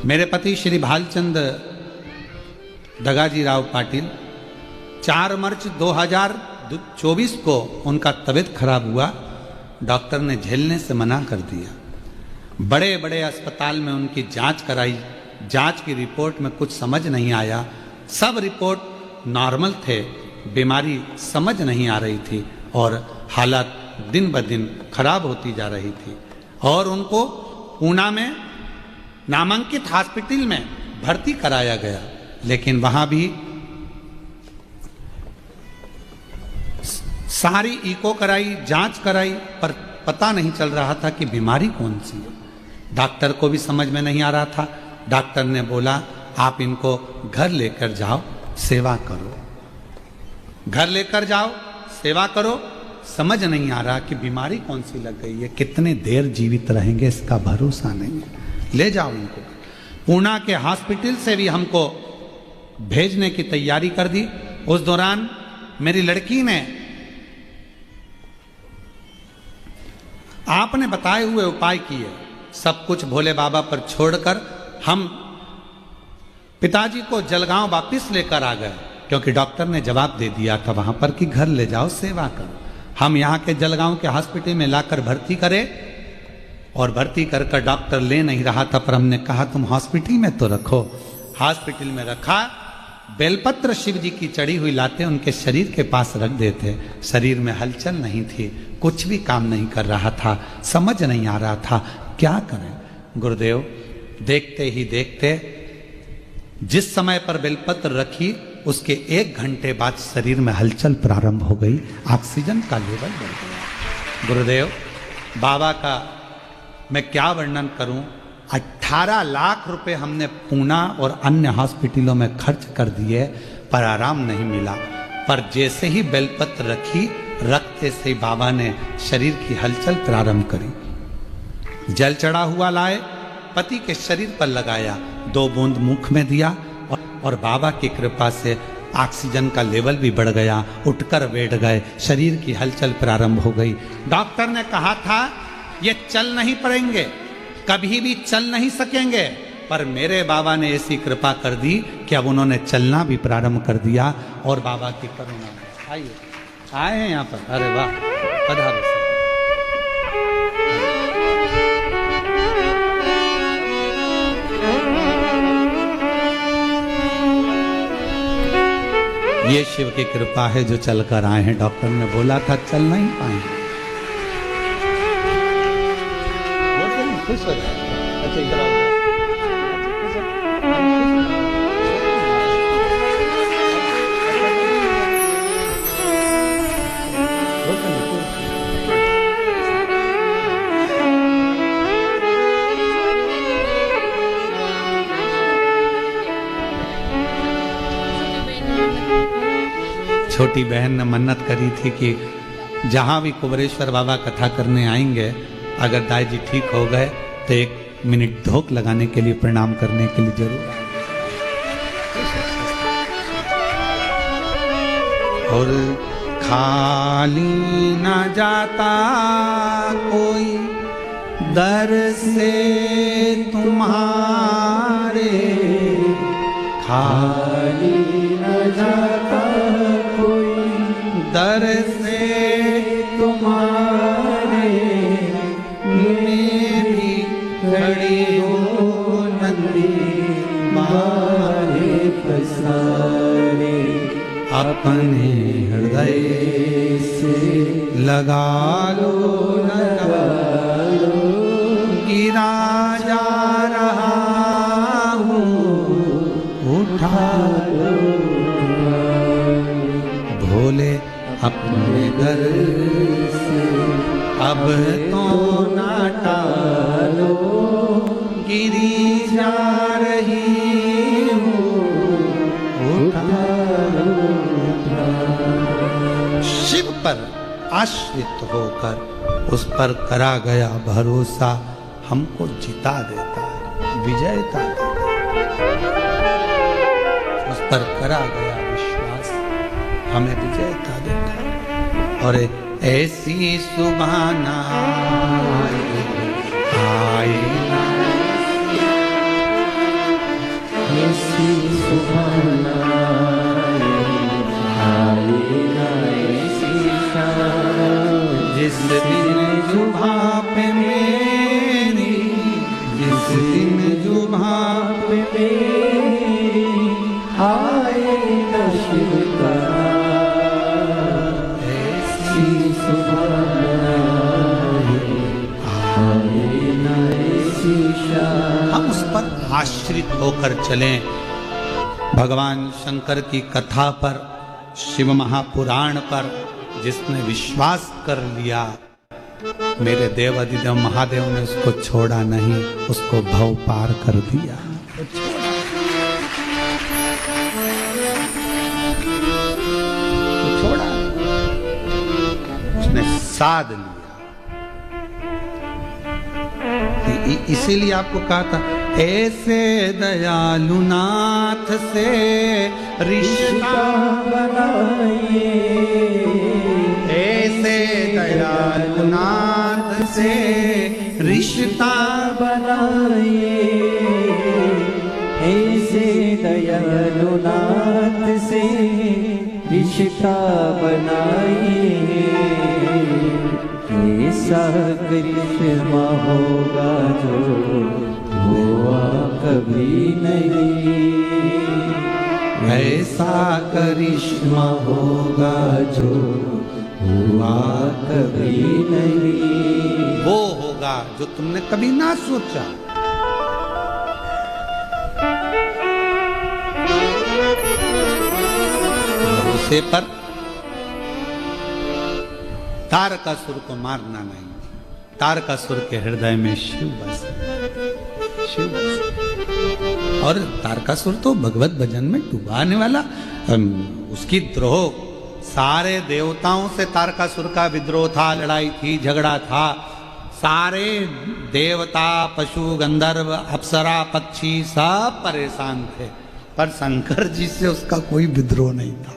मेरे पति श्री भालचंद दगाजी राव पाटिल 4 मार्च 2024 को उनका तबीयत खराब हुआ। डॉक्टर ने झेलने से मना कर दिया। बड़े बड़े अस्पताल में उनकी जांच कराई, जांच की रिपोर्ट में कुछ समझ नहीं आया। सब रिपोर्ट नॉर्मल थे, बीमारी समझ नहीं आ रही थी और हालत दिन ब दिन खराब होती जा रही थी। और उनको पूना में नामांकित हॉस्पिटल में भर्ती कराया गया, लेकिन वहां भी सारी इको कराई, जांच कराई, पर पता नहीं चल रहा था कि बीमारी कौन सी है। डॉक्टर को भी समझ में नहीं आ रहा था। डॉक्टर ने बोला, आप इनको घर लेकर जाओ, सेवा करो, घर लेकर जाओ, सेवा करो। समझ नहीं आ रहा कि बीमारी कौन सी लग गई है, कितने देर जीवित रहेंगे इसका भरोसा नहीं है, ले जाओ इनको। पूना के हॉस्पिटल से भी हमको भेजने की तैयारी कर दी। उस दौरान मेरी लड़की ने आपने बताए हुए उपाय किए, सब कुछ भोले बाबा पर छोड़कर हम पिताजी को जलगांव वापिस लेकर आ गए, क्योंकि डॉक्टर ने जवाब दे दिया था वहां पर कि घर ले जाओ, सेवा करो। हम यहाँ के जलगांव के हॉस्पिटल में लाकर भर्ती करे, और भर्ती कर डॉक्टर ले नहीं रहा था, पर हमने कहा तुम हॉस्पिटल में तो रखो। हॉस्पिटल में रखा, बेलपत्र शिव जी की चढ़ी हुई लाते उनके शरीर के पास रख देते। शरीर में हलचल नहीं थी, कुछ भी काम नहीं कर रहा था, समझ नहीं आ रहा था क्या करें। गुरुदेव देखते ही देखते जिस समय पर बेलपत्र रखी उसके 1 घंटे बाद शरीर में हलचल प्रारंभ हो गई, ऑक्सीजन का लेवल बढ़ गया। गुरुदेव बाबा का मैं क्या वर्णन करूं। 18 लाख रुपए हमने पूना और अन्य हॉस्पिटलों में खर्च कर दिए, पर आराम नहीं मिला। पर जैसे ही बेलपत्र रखी, रखते से ही बाबा ने शरीर की हलचल प्रारंभ करी। जल चढ़ा हुआ लाए, पति के शरीर पर लगाया, 2 बूंद मुख में दिया, और बाबा की कृपा से ऑक्सीजन का लेवल भी बढ़ गया, उठकर बैठ गए, शरीर की हलचल प्रारंभ हो गई। डॉक्टर ने कहा था ये चल नहीं पाएंगे, कभी भी चल नहीं सकेंगे, पर मेरे बाबा ने ऐसी कृपा कर दी कि अब उन्होंने चलना भी प्रारंभ कर दिया। और बाबा की करुणा में आइए, आए हैं यहाँ पर, अरे वाह, पधारो सर। ये शिव की कृपा है जो चलकर आए हैं। डॉक्टर ने बोला था चल नहीं पाएंगे। खुश हो जाए। अच्छा इधर आओ। छोटी बहन ने मन्नत करी थी कि जहां भी कुबरेश्वर बाबा कथा करने आएंगे, अगर दाई जी ठीक हो गए तो 1 मिनट धोख लगाने के लिए, प्रणाम करने के लिए जरूर आए। और खाली ना जाता कोई दर से तुम्हारे, खाली ना जाता दर से तुम्हारे, मैं भी खड़ी हूँ नंदी मारे पसारे, अपने हृदय से लगा लो, लगा लो, गिरा जा रहा हूँ, उठा लो भोले अपने घर से, अब तो ना टालो, गिरी जा रही हूँ, उठा लो। शिव पर आश्रित होकर उस पर करा गया भरोसा हमको जिता देता है, विजयता देता है। उस पर करा गया विश्वास हमें विजयता देता है। और ऐसी सुभाना आई ना, ऐसी सुभाना आई ना, ऐसी जिस दिन जुबा पे मेरी, जिस दिन जुबा पे मेरी आए न शिव का, हम उस पर आश्रित होकर चलें। भगवान शंकर की कथा पर, शिव महापुराण पर जिसने विश्वास कर लिया, मेरे देव अधिदेव महादेव ने उसको छोड़ा नहीं, उसको भव पार कर दिया। छोड़ा, उसने साध लिया। इसीलिए आपको कहा था ऐसे दयालु नाथ से रिश्ता बनाइए, ऐसे दयालु नाथ से रिश्ता बनाइए, ऐसे दयालु नाथ से रिश्ता बनाइए, ऐसा करिश्मा होगा जो हुआ कभी नहीं, ऐसा करिश्मा होगा जो हुआ कभी नहीं, वो होगा जो तुमने कभी ना सोचा। उसे पर तारकासुर को मारना नहीं, तारकासुर के हृदय में शिव बसे, शिव बसे। और तारकासुर तो भगवत भजन में डुबाने वाला, उसकी द्रोह, सारे देवताओं से तारकासुर का विद्रोह था, लड़ाई थी, झगड़ा था। सारे देवता, पशु, गंधर्व, अप्सरा, पक्षी सब परेशान थे। पर शंकर जी से उसका कोई विद्रोह नहीं था,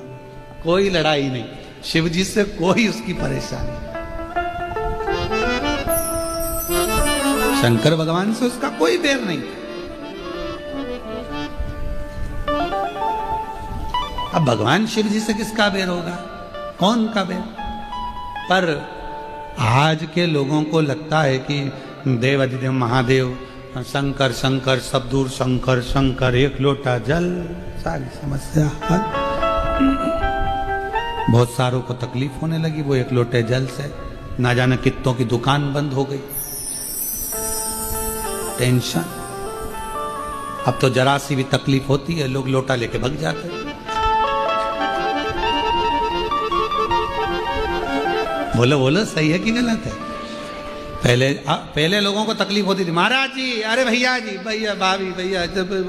कोई लड़ाई नहीं, शिव जी से कोई उसकी परेशानी नहीं। शंकर भगवान से उसका कोई बैर नहीं था। अब भगवान शिव जी से किसका बैर होगा, कौन का बैर? पर आज के लोगों को लगता है कि देव अधिदेव महादेव शंकर शंकर सब दूर, शंकर शंकर एक लोटा जल, सारी समस्या हल। बहुत सारों को तकलीफ होने लगी वो एक लोटे जल से, ना जाने कितनों की दुकान बंद हो गई, टेंशन। अब तो जरा सी भी तकलीफ होती है लोग लोटा लेके भग जाते हैं। बोलो बोलो, सही है कि गलत है? पहले लोगों को तकलीफ होती थी, महाराज जी, अरे भैया जी, भैया भाभी, भैया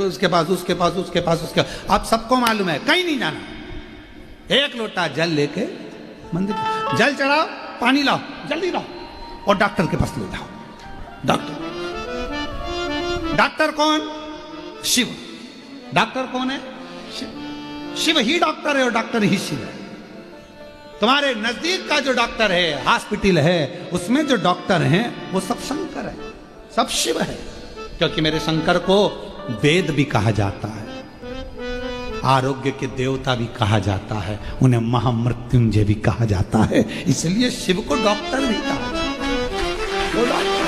उसके पास उसके पास उसके पास उसके। अब सबको मालूम है कहीं नहीं जाना, एक लोटा जल लेके मंदिर, जल चढ़ाओ, पानी लाओ, जल्दी लाओ और डॉक्टर के पास ले जाओ। डॉक्टर, डॉक्टर कौन? शिव। डॉक्टर कौन है? शिव। शिव ही डॉक्टर है और डॉक्टर ही शिव है। तुम्हारे नजदीक का जो डॉक्टर है, हॉस्पिटल है, उसमें जो डॉक्टर हैं वो सब शंकर है, सब शिव है। क्योंकि मेरे शंकर को वेद भी कहा जाता है, आरोग्य के देवता भी कहा जाता है, उन्हें महामृत्युंजय भी कहा जाता है, इसलिए शिव को डॉक्टर भी कहा जाता है। वो डॉक्टर,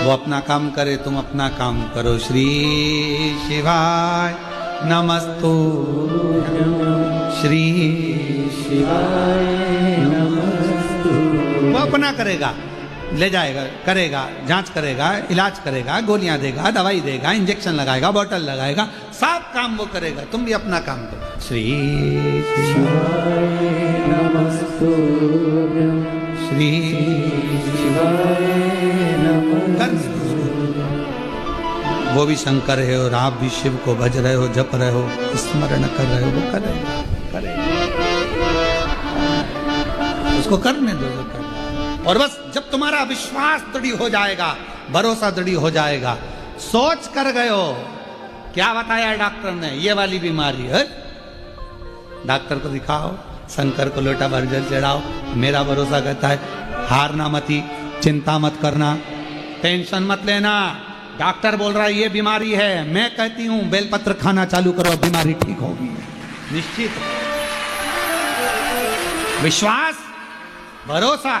वो अपना काम करे, तुम अपना काम करो। श्री शिवाय नमस्तु, श्री शिवाय नमस्तु। वो अपना करेगा, ले जाएगा, करेगा, जांच करेगा, इलाज करेगा, गोलियां देगा, दवाई देगा, इंजेक्शन लगाएगा, बोतल लगाएगा, सब काम वो करेगा, तुम भी अपना काम करो। श्री शिवाय नमस्तु, श्री शिवाय नमस्तु। वो भी शंकर है और आप भी शिव को भज रहे हो, जप रहे हो, स्मरण कर रहे हो, वो करेगा, करेगा, उसको करने दो, वो करेगा। और बस जब तुम्हारा विश्वास दृढ़ हो जाएगा, भरोसा दृढ़ हो जाएगा, सोच कर गए हो, क्या बताया डॉक्टर ने, ये वाली बीमारी है, डॉक्टर को दिखाओ, शंकर को लोटा भर जल चढ़ाओ। मेरा भरोसा कहता है हारना मती, चिंता मत करना, टेंशन मत लेना। डॉक्टर बोल रहा है ये बीमारी है, मैं कहती हूं बेलपत्र खाना चालू करो, बीमारी ठीक होगी निश्चित। विश्वास, भरोसा।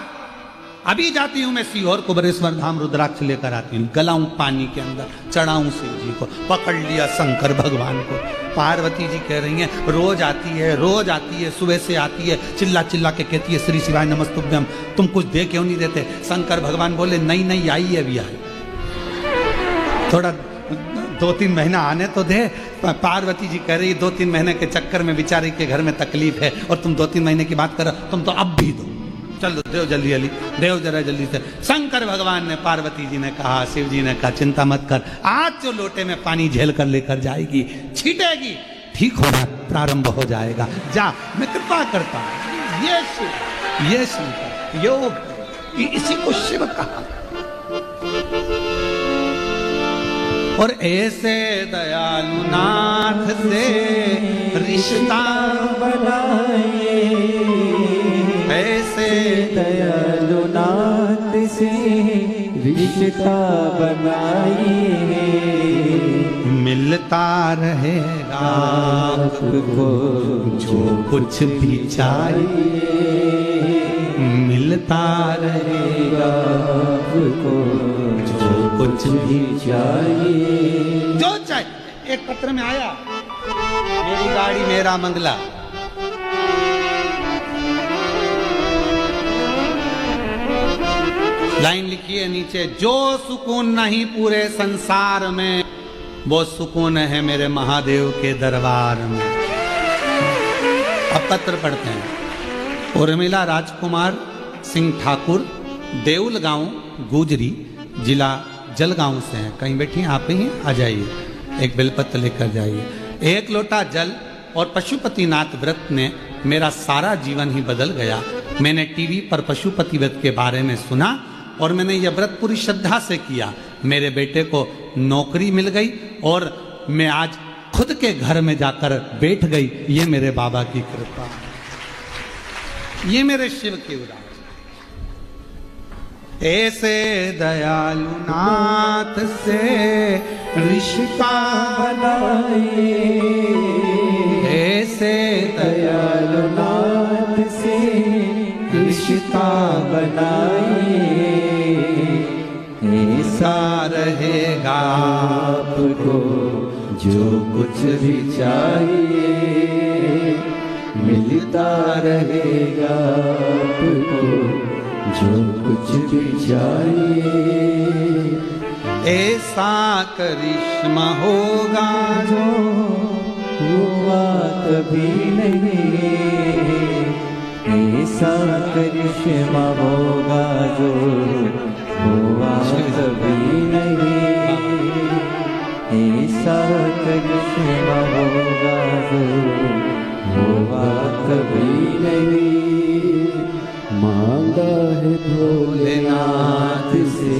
अभी जाती हूं मैं सीहोर कुबेरेश्वर धाम, रुद्राक्ष लेकर आती हूं, गलाऊं पानी के अंदर, चढ़ाऊं शिव जी को, पकड़ लिया शंकर भगवान को। पार्वती जी कह रही हैं रोज आती है, रोज आती है, सुबह से आती है, चिल्ला चिल्ला के कहती है श्री शिवाय नमस्तुभ्यम, तुम कुछ दे क्यों नहीं देते? शंकर भगवान बोले नहीं नहीं, आई है, अभी आई, थोड़ा 2-3 महीना आने तो दे। पार्वती जी कह रही 2-3 महीने के चक्कर में बेचारी के घर में तकलीफ है और तुम 2-3 महीने की बात करो, तुम तो अब भी दो, चलो देव जल्दी जल्दी, देव जरा जल्दी से। शंकर भगवान ने, पार्वती जी ने कहा, शिव जी ने कहा चिंता मत कर, आज जो लोटे में पानी झेल कर लेकर जाएगी, छीटेगी, ठीक होना प्रारंभ हो जाएगा, जा, मैं कृपा करता हूं। ये शिव, ये शिव योग, इसी को शिव कहा। और ऐसे दयालु नाथ से रिश्ता बनाए, ऐसे दयालु नाथ से रिश्ता बनाए, मिलता रहेगा आपको जो कुछ भी चाहिए, मिलता रहेगा आपको जो कुछ भी चाहिए, जो चाहिए। एक पत्र में आया, मेरी गाड़ी मेरा मंगला, लाइन लिखी है नीचे, जो सुकून नहीं पूरे संसार में, वो सुकून है मेरे महादेव के दरबार में। अब पत्र पढ़ते हैं। उर्मिला राजकुमार सिंह ठाकुर, देउल गांव, गुजरी, जिला जलगांव से हैं। कहीं बैठी हैं आप ही, आ जाइए, एक बेलपत्र लेकर जाइए। एक लोटा जल और पशुपतिनाथ व्रत ने मेरा सारा जीवन ही बदल गया। मैंने टीवी पर पशुपति व्रत के बारे में सुना और मैंने यह व्रत पूरी श्रद्धा से किया। मेरे बेटे को नौकरी मिल गई और मैं आज खुद के घर में जाकर बैठ गई। ये मेरे बाबा की कृपा, ये मेरे शिव की उदाहरण। ऐसे दयालु नाथ से रिश्ता बनाए, ऐसे दयालु नाथ से रिश्ता बनाए, ऐसा रहेगा आपको जो कुछ भी चाहिए, मिलता रहेगा आपको जो कुछ भी चाहिए। ऐसा करिश्मा होगा जो हुआ कभी नहीं, ऐसा करिश्मा होगा जो हुआ कभी नहीं, ऐसा करिश्मा होगा जो हुआ कभी नहीं। मांगा है भोलेनाथ से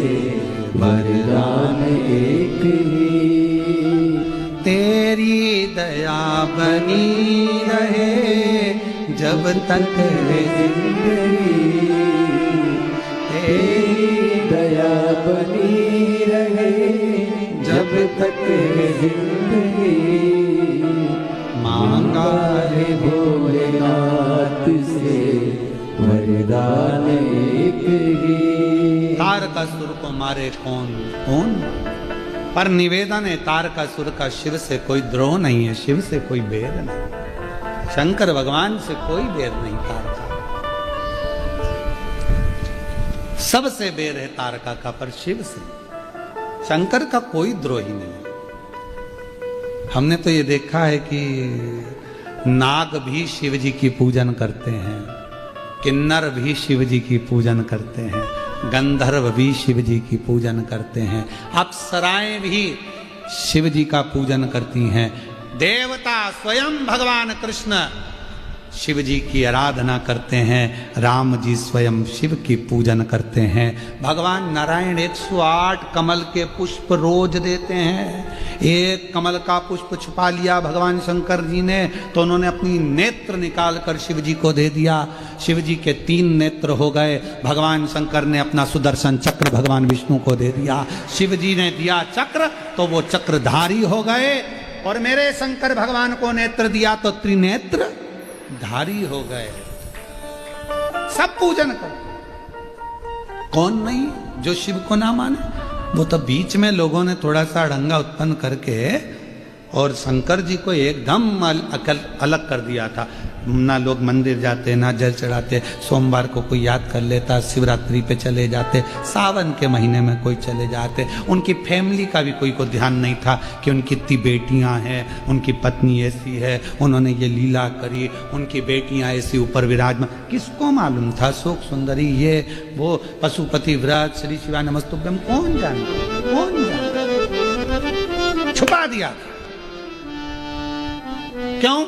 वरदान एक ही, तेरी दया बनी रहे जब तक है जिंदगी, तेरी दया बनी रहे जब तक है जिंदगी। मांगा है भोलेनाथ से वरदान एक ही। तारकासुर को मारे कौन कौन, पर निवेदन है तारकासुर का शिव से कोई द्रोह नहीं है, शिव से कोई बैर नहीं, शंकर भगवान से कोई बैर नहीं। तारका सबसे बैर है तारका का, पर शिव से शंकर का कोई द्रोही नहीं। हमने तो ये देखा है कि नाग भी शिव जी की पूजन करते हैं, किन्नर भी शिव जी की पूजन करते हैं, गंधर्व भी शिव जी की पूजन करते हैं, अप्सराएं भी शिव जी का पूजन करती हैं। देवता स्वयं भगवान कृष्ण शिव जी की आराधना करते हैं, राम जी स्वयं शिव की पूजन करते हैं। भगवान नारायण 108 कमल के पुष्प रोज देते हैं। एक कमल का पुष्प छुपा लिया भगवान शंकर जी ने तो उन्होंने अपनी नेत्र निकाल कर शिव जी को दे दिया। शिव जी के 3 नेत्र हो गए। भगवान शंकर ने अपना सुदर्शन चक्र भगवान विष्णु को दे दिया। शिव जी ने दिया चक्र तो वो चक्रधारी हो गए, और मेरे शंकर भगवान को नेत्र दिया तो त्रिनेत्र धारी हो गए। सब पूजन करो, कौन नहीं जो शिव को ना माने। वो तो बीच में लोगों ने थोड़ा सा अड़ंगा उत्पन्न करके और शंकर जी को एकदम अलग कर दिया था। ना लोग मंदिर जाते, ना जल चढ़ाते, सोमवार को कोई याद कर लेता, शिवरात्रि पे चले जाते, सावन के महीने में कोई चले जाते। उनकी फैमिली का भी कोई को ध्यान नहीं था कि उनकी इतनी बेटियां हैं, उनकी पत्नी ऐसी है, उन्होंने ये लीला करी, उनकी बेटियां ऐसी ऊपर विराजमान। किसको मालूम था शोक सुंदरी ये वो पशुपति व्रत श्री शिवा नमस्तुभ्यम, कौन जानता, कौन जानता। छुपा दिया। क्यों?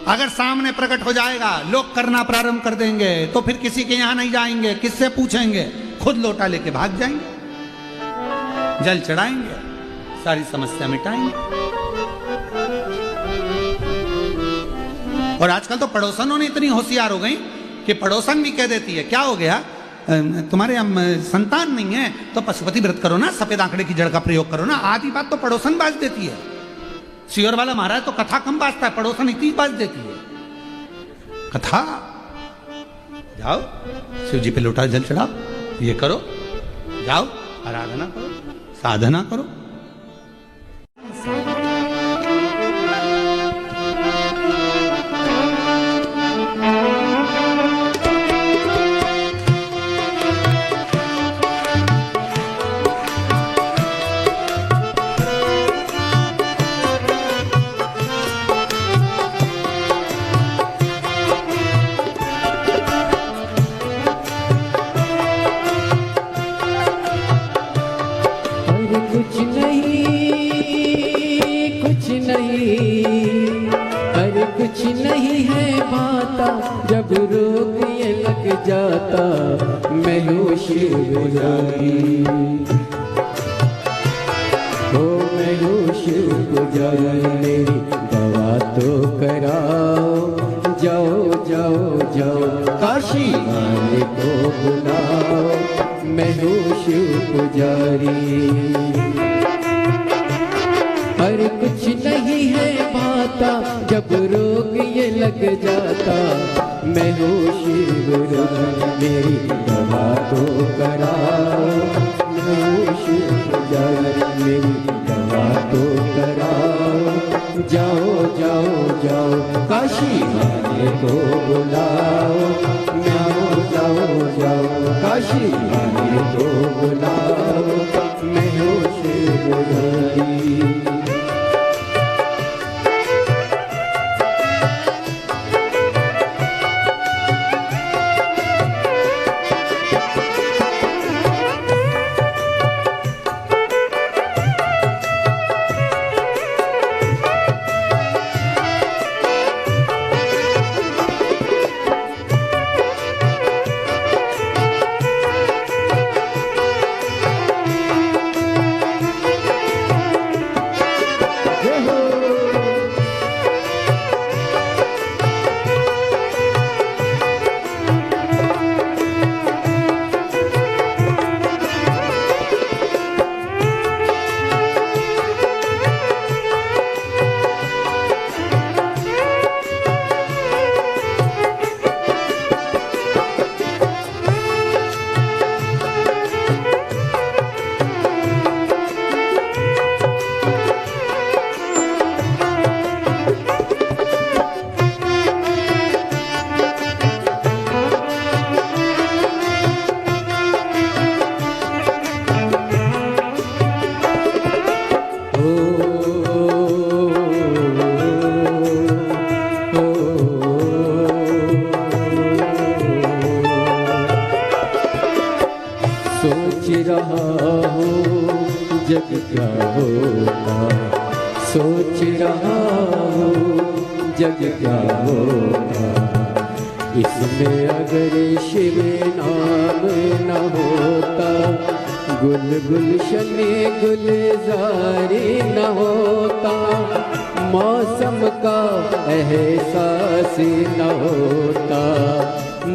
अगर सामने प्रकट हो जाएगा, लोग करना प्रारंभ कर देंगे तो फिर किसी के यहां नहीं जाएंगे, किससे पूछेंगे? खुद लोटा लेके भाग जाएंगे, जल चढ़ाएंगे, सारी समस्या मिटाएंगे। और आजकल तो पड़ोसनों ने इतनी होशियार हो गई कि पड़ोसन भी कह देती है, क्या हो गया तुम्हारे संतान नहीं है तो पशुपति व्रत करो ना, सफेद आंकड़े की जड़ का प्रयोग करो ना। आधी बात तो पड़ोसन बाज देती है। सियोर वाला महाराज तो कथा कम बाजता है, पड़ोसन इतनी बाज देती है कथा। जाओ शिव जी पे लोटा जल चढ़ाओ, ये करो, जाओ आराधना करो, साधना करो। कुछ नहीं है बाता, जब रोग ये लग जाता मैं होश हो जाती। ओ मैं हूँ शिव पुजारी, मेरी दवा तो कराओ। जाओ जाओ जाओ काशी वाले को बुलाओ, मैं हूँ शिव पुजारी। अरे कुछ नहीं है भाता जब रोग ये लग जाता, मैं हूँ शिव रोग मेरी दवा तो कराओ। मैं हूँ शिव पुजारी, मेरी दवा तो कराओ। जाओ जाओ जाओ काशी वाले को बुलाओ, जाओ जाओ जाओ काशी वाले को बुलाओ, मैं हूँ शिव पुजारी। सोच रहा हूँ जग क्या होगा, सोच रहा हूँ जग क्या होगा। इसमें अगर शिव नाम न होता, गुल गुलशन गुलजारी न होता, मौसम का एहसास न होता,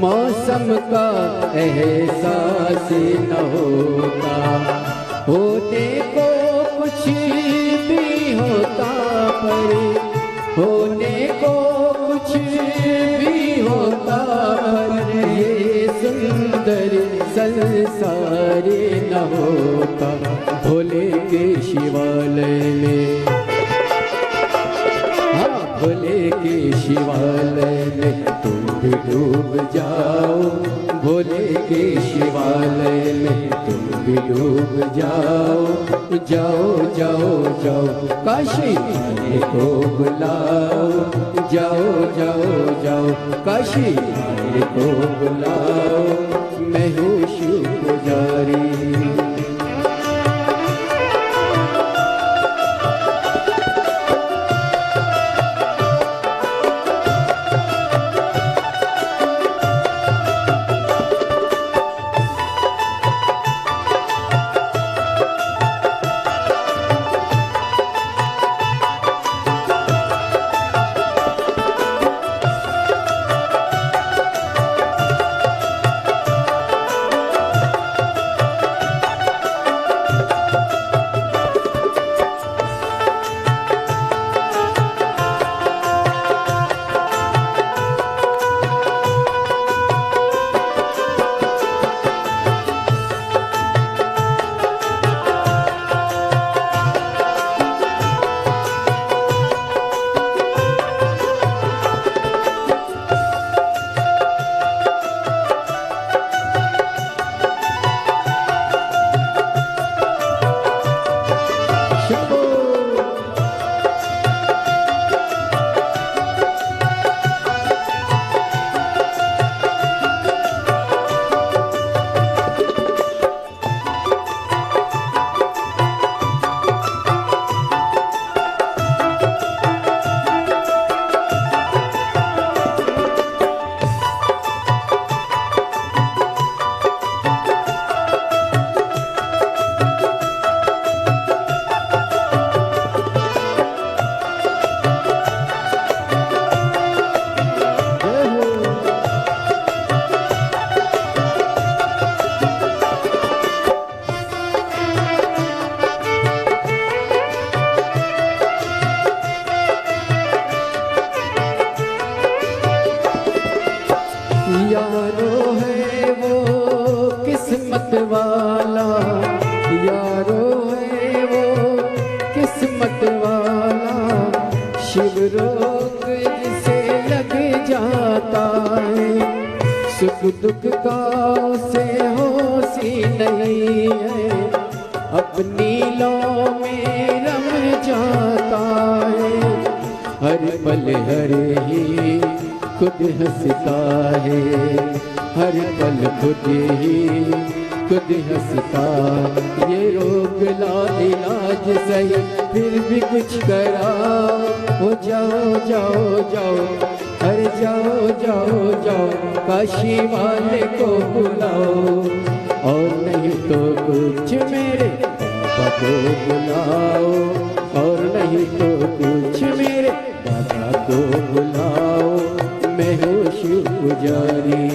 मौसम का एहसास न होता। होने को कुछ भी होता पर, होने को कुछ भी होता पर, ये सुंदर संसार न होता। भोले के शिवालय में, हाँ भोले के शिवालय में तुम भी डूब जाओ, भोले के शिवालय में तुम भी डूब जाओ। जाओ जाओ जाओ काशी वाले को बुलाओ, जाओ जाओ जाओ काशी वाले को बुलाओ, मैं हूँ शिव पुजारी। वाला, यारो है वो किस्मत वाला। शिव रोग जिसे लग जाता है, सुख दुख का उसे होशी नहीं है। अपनी लौ में रम जाता है, हर पल हर ही खुद हंसता है। हर पल खुद ही खुद हंसता। ये रोग ला इलाज सही फिर भी कुछ करा। हो जाओ जाओ जाओ, अरे जाओ जाओ जाओ, काशी वाले को बुलाओ। और नहीं तो कुछ मेरे बाबा को बुलाओ, और नहीं तो कुछ मेरे बाबा को बुलाओ। मैं हूँ शिव पुजारी।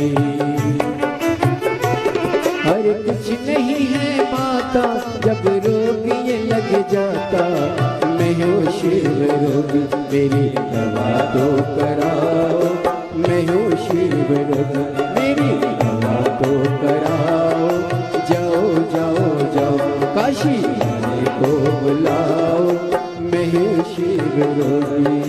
हर कुछ नहीं है माता जब रोग ये लग जाता। मैं हूँ शिव रोग मेरी दवा तो कराओ। मैं हूँ शिव रोग मेरी दवा तो कराओ। जाओ जाओ जाओ, काशी वाले को बुलाओ। मैं हूँ शिव रोगी।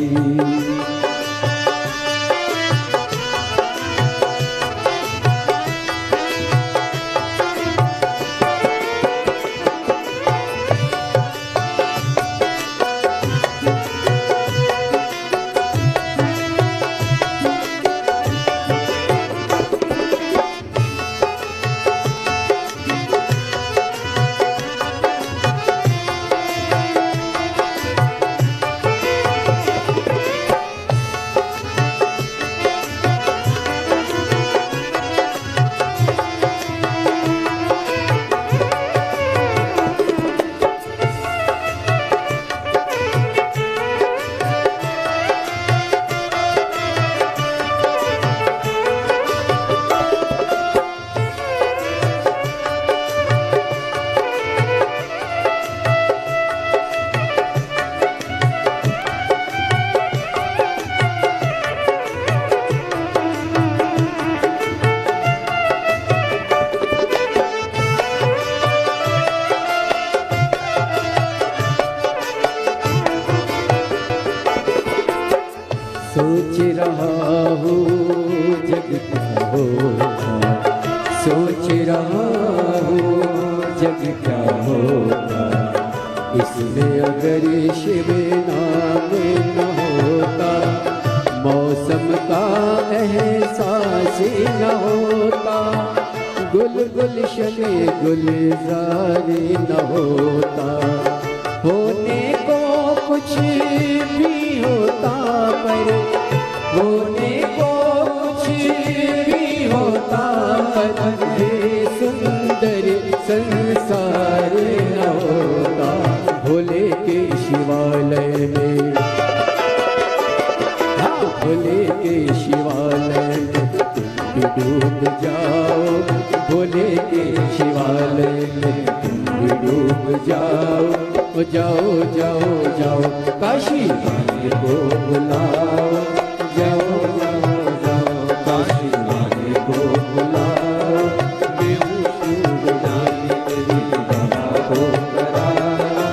सोच रहा हूँ जग क्या होगा, सोच रहा हूँ जग क्या होगा। इसमें अगर शिव नाम न होता, मौसम का एहसास न होता। गुल गुलशन गुलजार न होता। होने को कुछ भी होता, पर होने को कुछ भी होता, पर ये सुंदर संसार न होता। भोले के शिवालय में, भोले के शिवालय में तुम भी डूब जाओ। भोले के शिवालय में तुम भी डूब जाओ। जाओ जाओ जाओ, काशी वाले को बुलाओ। जाओ जाओ जाओ, काशी वाले को बुलाओ। मैं हूँ शिव पुजारी, तेरी दवा को कराया।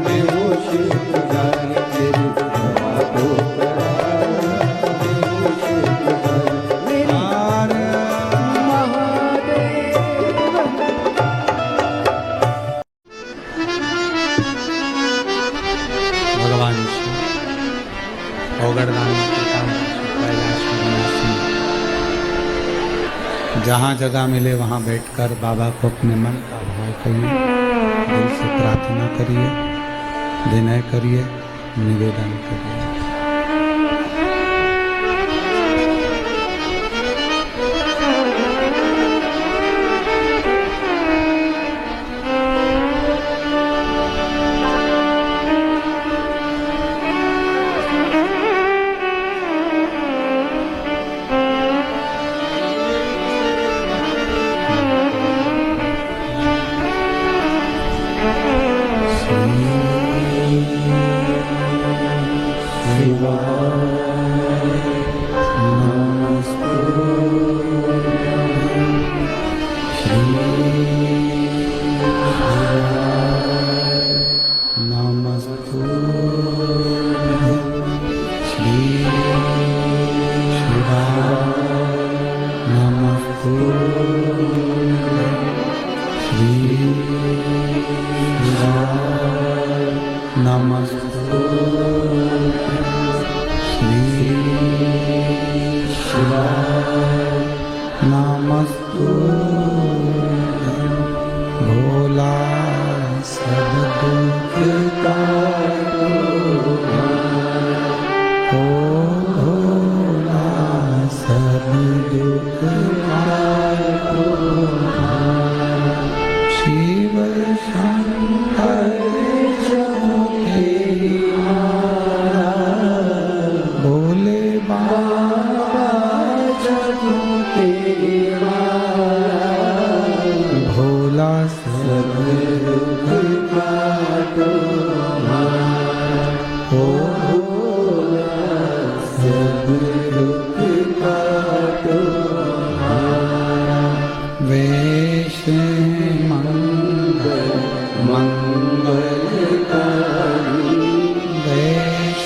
मैं हूँ शिव पुजारी, तेरी दवा को कराया। मैं हूँ शिव पुजारी, मेरी महादेव। भगवान शिव औगड़दानी जहाँ जगह मिले वहाँ बैठकर बाबा को अपने मन का भाव करिए, दिल से प्रार्थना करिए, विनय करिए, निवेदन करिए। नमस्तु श्री शिवाय नमस्तु भोला सब दुख काटो ओ भोला सब दुख काटो शिव शंकर भोले बाबा भोला सब दुख काटो ओ भोला सब दुख काटो वेश मंगल मंगलकारी वेश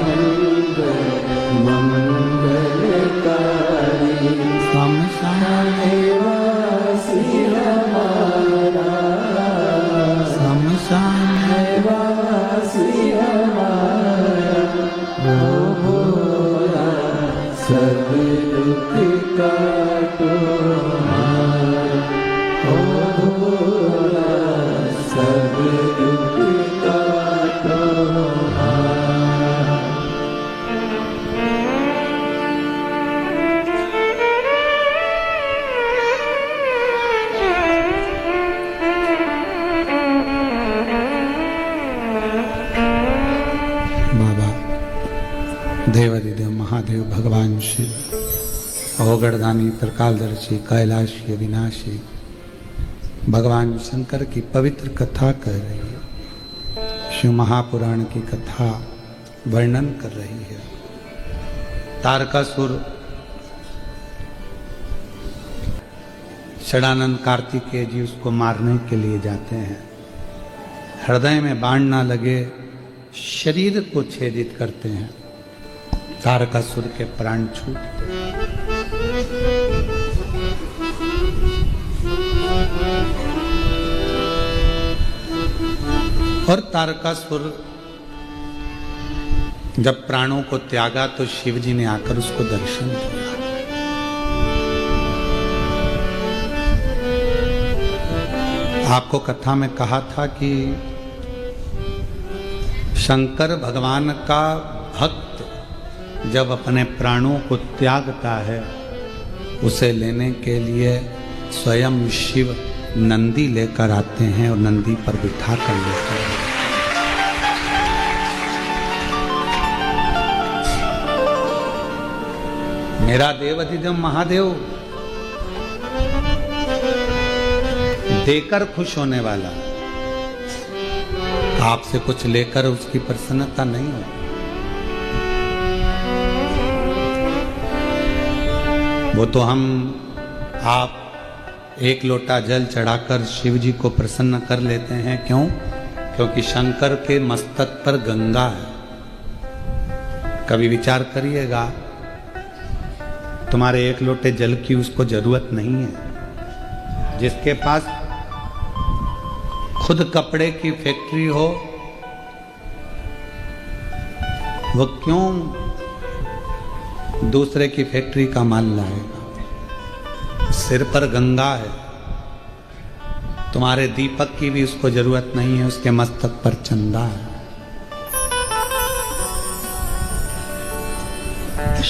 मंगल मंगलकारी शमशान वासी हमारा शमशान वासी हमारा वो भोला सब दुख काटो ओ भोला सब दुख काटो बाबा देवादिदेव महादेव भगवान शिव अवगढ़दानी त्रिकालदर्शी कैलाशी अविनाशी भगवान शंकर की पवित्र कथा कह रही है। शिव महापुराण की कथा वर्णन कर रही है। तारकासुर षडानंद कार्तिकेय जी उसको मारने के लिए जाते हैं। हृदय में बाण ना लगे, शरीर को छेदित करते हैं। तारकासुर के प्राण छूटते हैं। और तारकासुर जब प्राणों को त्यागा तो शिव जी ने आकर उसको दर्शन दिया। आपको कथा में कहा था कि शंकर भगवान का भक्त जब अपने प्राणों को त्यागता है, उसे लेने के लिए स्वयं शिव नंदी लेकर आते हैं और नंदी पर बिठा कर लेते हैं। मेरा देवाधिदेव महादेव देकर खुश होने वाला, आपसे कुछ लेकर उसकी प्रसन्नता नहीं होती। वो तो आप एक लोटा जल चढ़ाकर शिव जी को प्रसन्न कर लेते हैं। क्यों? क्योंकि शंकर के मस्तक पर गंगा है। कभी विचार करिएगा, तुम्हारे एक लोटे जल की उसको जरूरत नहीं है। जिसके पास खुद कपड़े की फैक्ट्री हो, वो क्यों दूसरे की फैक्ट्री का माल लाएगा? सिर पर गंगा है, तुम्हारे दीपक की भी उसको जरूरत नहीं है, उसके मस्तक पर चंदा है।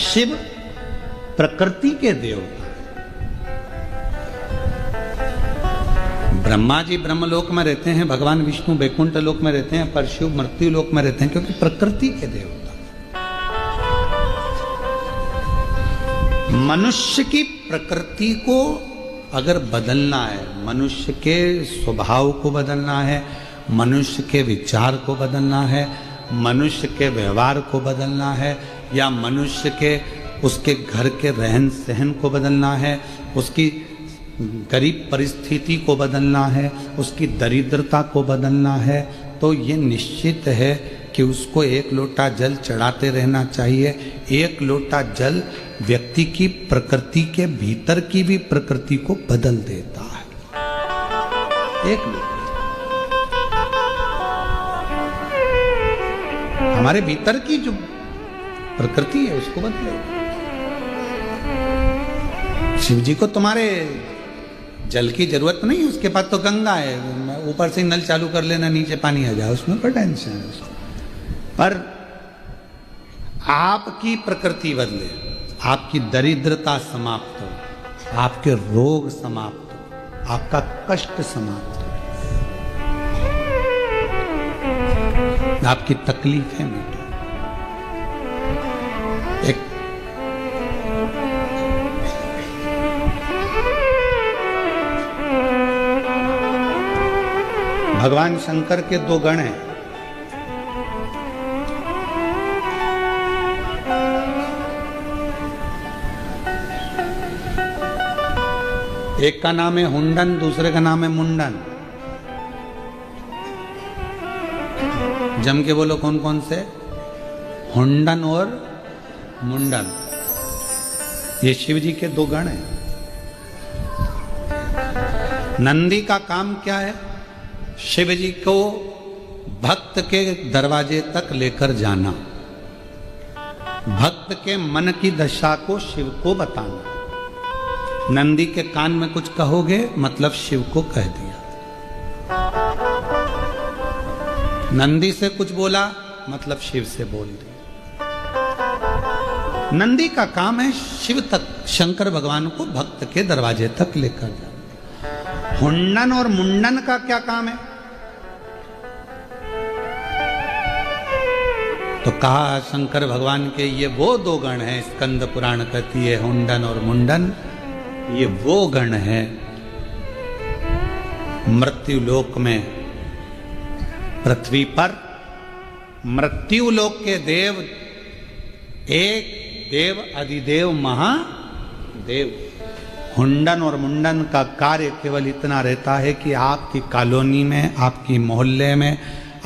शिव प्रकृति के देवता। ब्रह्मा जी ब्रह्मलोक में रहते हैं, भगवान विष्णु बैकुंठ लोक में रहते हैं, परशु मृत्यु लोक में रहते हैं, क्योंकि प्रकृति के देवता। मनुष्य की प्रकृति को अगर बदलना है, मनुष्य के स्वभाव को बदलना है, मनुष्य के विचार को बदलना है, मनुष्य के व्यवहार को बदलना है, या मनुष्य के उसके घर के रहन सहन को बदलना है, उसकी गरीब परिस्थिति को बदलना है, उसकी दरिद्रता को बदलना है, तो ये निश्चित है कि उसको एक लोटा जल चढ़ाते रहना चाहिए। एक लोटा जल व्यक्ति की प्रकृति के भीतर की भी प्रकृति को बदल देता है। एक लोटा हमारे भीतर की जो प्रकृति है उसको बदले। शिव जी को तुम्हारे जल की जरूरत नहीं है, उसके पास तो गंगा है, ऊपर से नल चालू कर लेना, नीचे पानी आ जाए, उसमें कोई टेंशन है उसको। पर आपकी प्रकृति बदले, आपकी दरिद्रता समाप्त हो, आपके रोग समाप्त हो, आपका कष्ट समाप्त हो, आपकी तकलीफें मिटे। एक भगवान शंकर के दो गण हैं, एक का नाम है हुंडन, दूसरे का नाम है मुंडन। जम के बोलो कौन कौन से? हुंडन और मुंडन, ये शिव जी के दो गण हैं। नंदी का काम क्या है? शिव जी को भक्त के दरवाजे तक लेकर जाना, भक्त के मन की दशा को शिव को बताना। नंदी के कान में कुछ कहोगे मतलब शिव को कह दिया, नंदी से कुछ बोला मतलब शिव से बोल दिया। नंदी का काम है शिव तक, शंकर भगवान को भक्त के दरवाजे तक लेकर जाना। हुंडन और मुंडन का क्या काम है? तो कहा शंकर भगवान के ये वो दो गण हैं, स्कंद पुराण कहती है हुंडन और मुंडन, ये वो गण है मृत्यु लोक में, पृथ्वी पर मृत्यु लोक के देव, एक देव अधिदेव महादेव। हुंडन और मुंडन का कार्य केवल इतना रहता है कि आपकी कॉलोनी में, आपकी मोहल्ले में,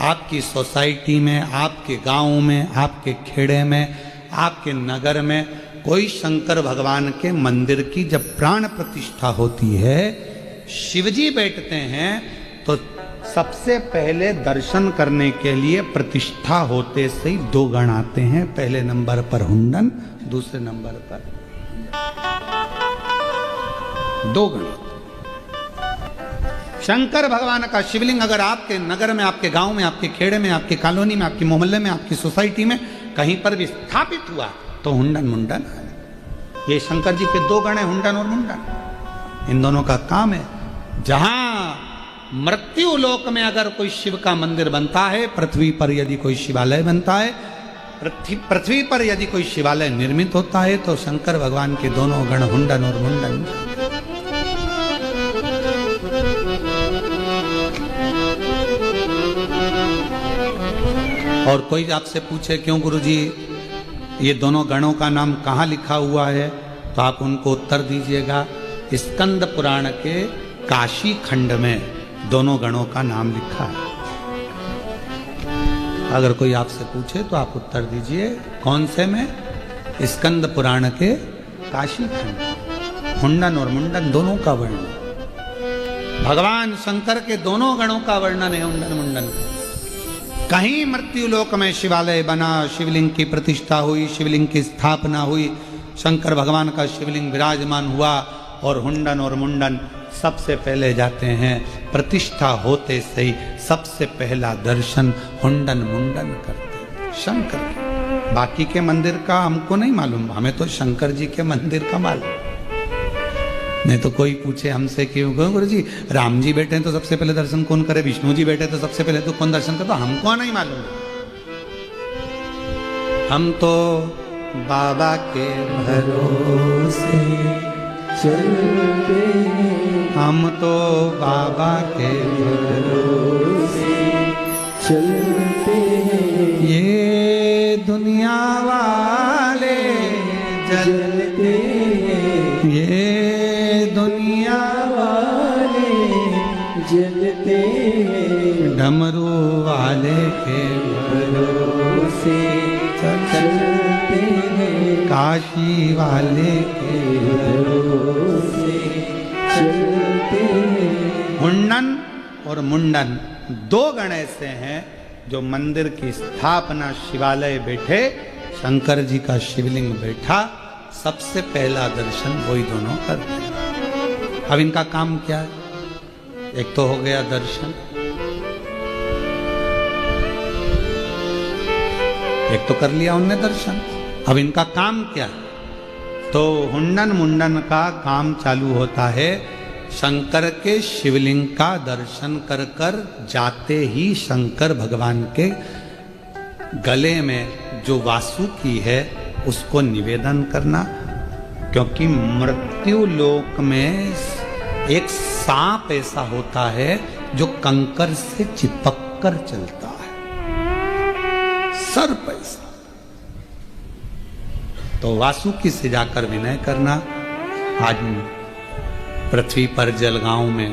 आपकी सोसाइटी में, आपके गांव में, आपके खेड़े में, आपके नगर में कोई शंकर भगवान के मंदिर की जब प्राण प्रतिष्ठा होती है, शिवजी बैठते हैं, तो सबसे पहले दर्शन करने के लिए प्रतिष्ठा होते से ही दो गण आते हैं। पहले नंबर पर हुंडन, दूसरे नंबर पर दो गण। शंकर भगवान का शिवलिंग अगर आपके नगर में, आपके गांव में, आपके खेड़े में, आपकी कॉलोनी में, आपके मोहल्ले में, आपकी सोसाइटी में कहीं पर भी स्थापित हुआ तो हुंडन मुंडन है। ये शंकर जी के दो गण हैं, हुंडन और मुंडन। इन दोनों का काम है, जहां मृत्यु लोक में अगर कोई शिव का मंदिर बनता है, पृथ्वी पर यदि कोई शिवालय बनता है, पृथ्वी पर यदि कोई शिवालय निर्मित होता है, तो शंकर भगवान के दोनों गण हुंडन और मुंडन। और कोई आपसे पूछे क्यों गुरुजी ये दोनों गणों का नाम कहाँ लिखा हुआ है, तो आप उनको उत्तर दीजिएगा स्कंद पुराण के काशी खंड में दोनों गणों का नाम लिखा है। अगर कोई आपसे पूछे तो आप उत्तर दीजिए कौन से में? स्कंद पुराण के काशी खंड। हुंडन और मुंडन दोनों का वर्णन, भगवान शंकर के दोनों गणों का वर्णन है हुंडन मुंडन का। कहीं मृत्यु लोक में शिवालय बना, शिवलिंग की प्रतिष्ठा हुई, शिवलिंग की स्थापना हुई, शंकर भगवान का शिवलिंग विराजमान हुआ, और हुंडन और मुंडन सबसे पहले जाते हैं। प्रतिष्ठा होते सही सबसे पहला दर्शन हुंडन मुंडन करते हैं शंकर के। बाकी के मंदिर का हमको नहीं मालूम, हमें तो शंकर जी के मंदिर का मालूम। नहीं तो कोई पूछे हमसे कि गुरु जी राम जी बैठे हैं तो सबसे पहले दर्शन कौन करे, विष्णु जी बैठे तो सबसे पहले तो कौन दर्शन करे, तो हमको नहीं मालूम। हम तो बाबा के भरोसे चलते, हम तो बाबा के भरोसे चलते, ये दुनिया वाले जलते, ये दुनिया वाले जलते, डमरू वाले के भरोसे चलते हैं, काशी वाले के भरोसे चलते हैं। हुंडन और मुंडन दो गण ऐसे हैं जो मंदिर की स्थापना शिवालय बैठे, शंकर जी का शिवलिंग बैठा, सबसे पहला दर्शन वही दोनों करते हैं। अब इनका काम क्या है? एक तो हो गया दर्शन, एक तो कर लिया उनने दर्शन। अब इनका काम क्या? तो हुंडन मुंडन का काम चालू होता है। शंकर के शिवलिंग का दर्शन कर कर जाते ही शंकर भगवान के गले में जो वासुकी है उसको निवेदन करना, क्योंकि मृत्यु लोक में एक सांप ऐसा होता है जो कंकर से चिपक कर चलता है, सर्प ऐसा। तो वासुकी से जाकर विनय करना। आज पृथ्वी पर जलगांव में,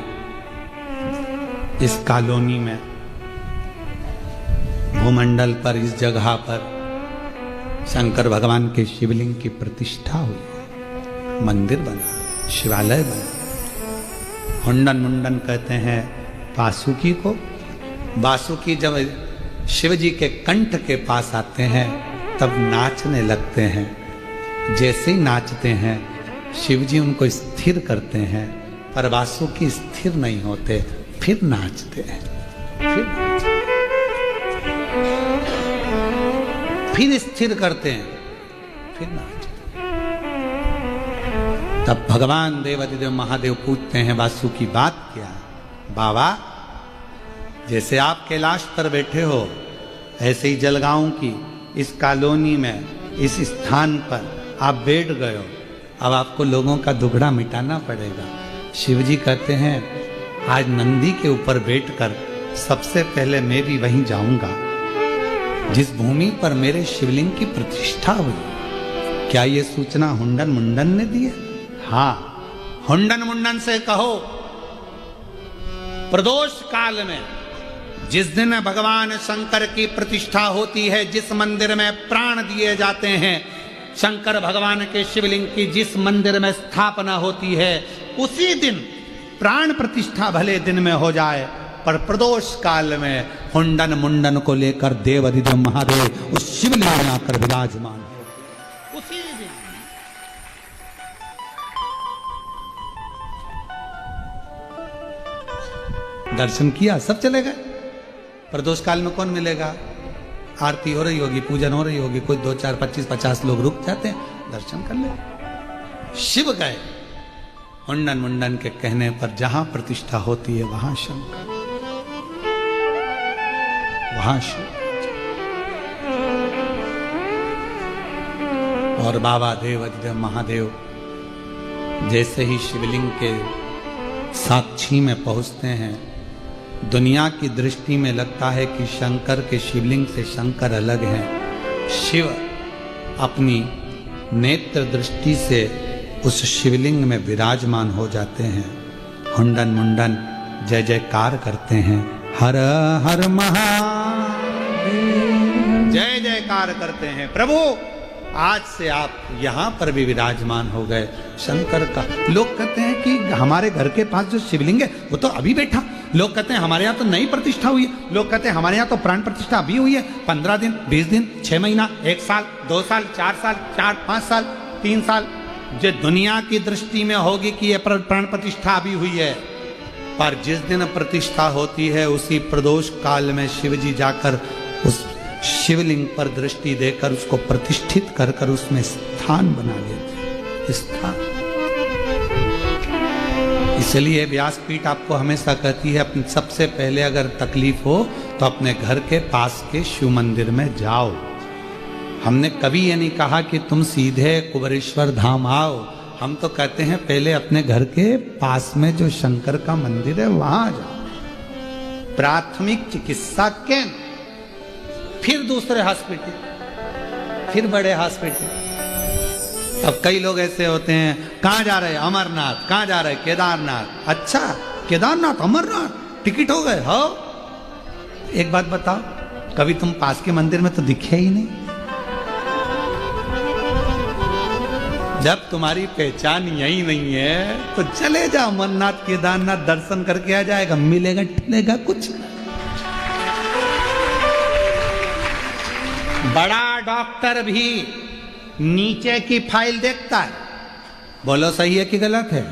इस कॉलोनी में, भूमंडल पर, इस जगह पर शंकर भगवान के शिवलिंग की प्रतिष्ठा हुई, मंदिर बना, शिवालय बना। हुंडन मुंडन कहते हैं वासुकी को। वासुकी जब शिव जी के कंठ के पास आते हैं तब नाचने लगते हैं। जैसे ही नाचते हैं शिव जी उनको स्थिर करते हैं, पर वासुकी स्थिर नहीं होते, फिर नाचते हैं, फिर स्थिर करते हैं, फिर नाचते हैं। तब भगवान देवादिदेव महादेव पूछते हैं वासुकी बात क्या है? बाबा, जैसे आप कैलाश पर बैठे हो ऐसे ही जलगांव की इस कॉलोनी में, इस स्थान पर आप बैठ गए हो, अब आपको लोगों का दुखड़ा मिटाना पड़ेगा। शिव जी कहते हैं आज नंदी के ऊपर बैठकर सबसे पहले मैं भी वहीं जाऊंगा जिस भूमि पर मेरे शिवलिंग की प्रतिष्ठा हुई। क्या ये सूचना हुंडन मुंडन ने दी है? हाँ, हुंडन मुंडन से कहो प्रदोष काल में जिस दिन भगवान शंकर की प्रतिष्ठा होती है, जिस मंदिर में प्राण दिए जाते हैं, शंकर भगवान के शिवलिंग की जिस मंदिर में स्थापना होती है, उसी दिन प्राण प्रतिष्ठा भले दिन में हो जाए, पर प्रदोष काल में हुंडन मुंडन को लेकर देवादिदेव महादेव उस शिवलिंग में आकर विराजमान हो उसी दिन। दर्शन किया, सब चले गए। प्रदोष काल में कौन मिलेगा? आरती हो रही होगी, पूजन हो रही होगी, कोई 2, 4, 25, 50 लोग रुक जाते हैं, दर्शन कर ले। शिव गए, हुंडन मुंडन के कहने पर जहां प्रतिष्ठा होती है वहां शंकर, वहां शिव। और बाबा देवादिदेव महादेव जैसे ही शिवलिंग के साक्षी में पहुंचते हैं, दुनिया की दृष्टि में लगता है कि शंकर के शिवलिंग से शंकर अलग हैं। शिव अपनी नेत्र दृष्टि से उस शिवलिंग में विराजमान हो जाते हैं। हुंडन मुंडन जय जयकार करते हैं, हर हर महादेव, जय जयकार करते हैं। प्रभु आज से आप यहां पर भी विराजमान हो गए शंकर का। लोग कहते हैं कि हमारे घर के पास जो शिवलिंग है वो तो अभी बैठा। लोग कहते हैं हमारे यहाँ तो नई प्रतिष्ठा हुई है। लोग कहते हैं हमारे यहाँ तो प्राण प्रतिष्ठा अभी हुई है, 15 दिन, 20 दिन, 6 महीना, 1 साल, 2 साल, 4 साल, 4-5 साल, 3 साल। जो दुनिया की दृष्टि में होगी कि यह प्राण प्रतिष्ठा अभी हुई है, पर जिस दिन प्रतिष्ठा होती है उसी प्रदोष काल में शिव जी जाकर उस शिवलिंग पर दृष्टि देकर उसको प्रतिष्ठित कर कर उसमें स्थान बना लेते। स्थान, इसलिए व्यासपीठ आपको हमेशा कहती है सबसे पहले अगर तकलीफ हो तो अपने घर के पास के शिव मंदिर में जाओ। हमने कभी ये नहीं कहा कि तुम सीधे कुबेरेश्वर धाम आओ। हम तो कहते हैं पहले अपने घर के पास में जो शंकर का मंदिर है वहां जाओ। प्राथमिक चिकित्सा केंद्र, फिर दूसरे हॉस्पिटल, फिर बड़े हॉस्पिटल। अब कई लोग ऐसे होते हैं, कहाँ जा रहे हैं? अमरनाथ। कहाँ जा रहे हैं? केदारनाथ। अच्छा, केदारनाथ, अमरनाथ, टिकट हो गए हो? एक बात बताओ, कभी तुम पास के मंदिर में तो दिखे ही नहीं। जब तुम्हारी पहचान यही नहीं है तो चले जाओ अमरनाथ, केदारनाथ, दर्शन करके आ जाएगा, मिलेगा ठिलेगा कुछ। बड़ा डॉक्टर भी नीचे की फाइल देखता है। बोलो सही है कि गलत है?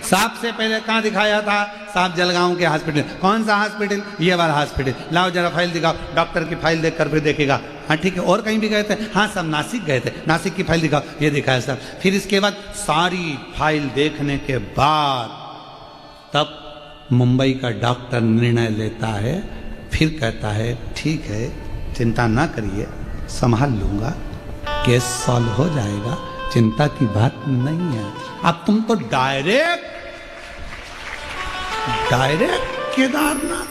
सबसे पहले कहाँ दिखाया था? साहब जलगांव के हॉस्पिटल। कौन सा हॉस्पिटल? ये वाला हॉस्पिटल। लाओ जरा फाइल दिखाओ। डॉक्टर की फाइल देखकर फिर देखेगा, हाँ ठीक है। और कहीं भी गए थे? हाँ सब नासिक गए थे। नासिक की फाइल दिखाओ। ये दिखाया साहब। फिर इसके बाद सारी फाइल देखने के बाद तब मुंबई का डॉक्टर निर्णय लेता है। फिर कहता है ठीक है, चिंता ना करिए, संभाल लूंगा, केस सॉल्व हो जाएगा, चिंता की बात नहीं है। अब तुम तो डायरेक्ट केदारनाथ,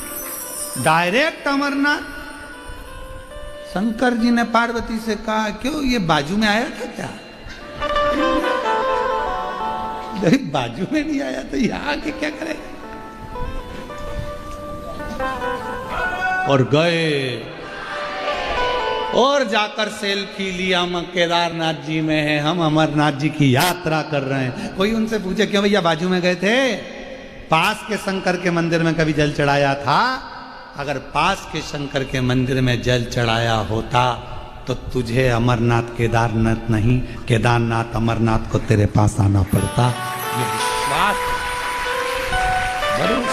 डायरेक्ट अमरनाथ। शंकर जी ने पार्वती से कहा क्यों ये बाजू में आया था क्या? नहीं बाजू में नहीं आया तो यहाँ आके क्या करेगा? और गए और जाकर सेल्फी लिया। हम केदारनाथ जी में है, हम अमरनाथ जी की यात्रा कर रहे हैं। कोई उनसे पूछे क्यों भैया बाजू में गए थे? पास के शंकर के मंदिर में कभी जल चढ़ाया था? अगर पास के शंकर के मंदिर में जल चढ़ाया होता तो तुझे अमरनाथ केदारनाथ नहीं, केदारनाथ अमरनाथ को तेरे पास आना पड़ता। ये विश्वास जरूर।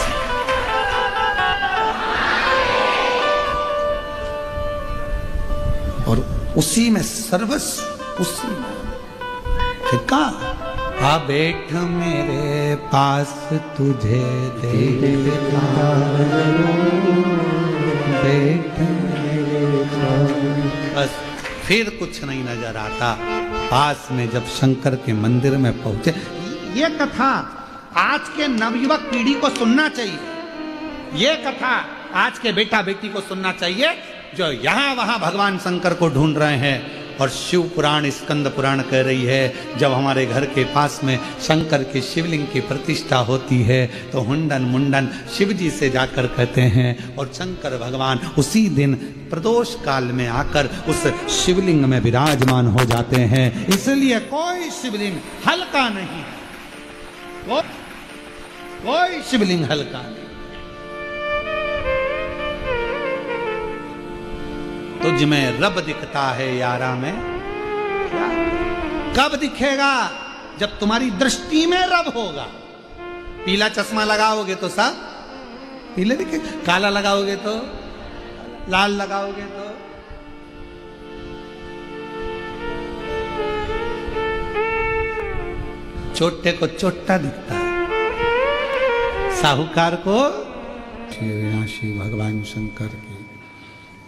और उसी में सर्वस्व, उसी में ठीक है। आ बैठ मेरे पास तुझे देखता, बैठ मेरे पास। बस फिर कुछ नहीं नजर आता। पास में जब शंकर के मंदिर में पहुंचे, ये कथा आज के नवयुवक पीढ़ी को सुनना चाहिए। ये कथा आज के बेटा बेटी को सुनना चाहिए जो यहां वहां भगवान शंकर को ढूंढ रहे हैं। और शिव पुराण, स्कंद पुराण कह रही है जब हमारे घर के पास में शंकर के शिवलिंग की प्रतिष्ठा होती है तो हुंडन मुंडन शिव जी से जाकर कहते हैं और शंकर भगवान उसी दिन प्रदोष काल में आकर उस शिवलिंग में विराजमान हो जाते हैं। इसलिए कोई शिवलिंग हल्का नहीं, कोई शिवलिंग हल्का नहीं। तुझ में रब दिखता है यारा में क्या? कब दिखेगा? जब तुम्हारी दृष्टि में रब होगा। पीला चश्मा लगाओगे तो सब पीले दिखेगा, काला लगाओगे तो लाल लगाओगे तो। छोटे को चोट्टा दिखता है, साहूकार को। श्री भगवान शंकर की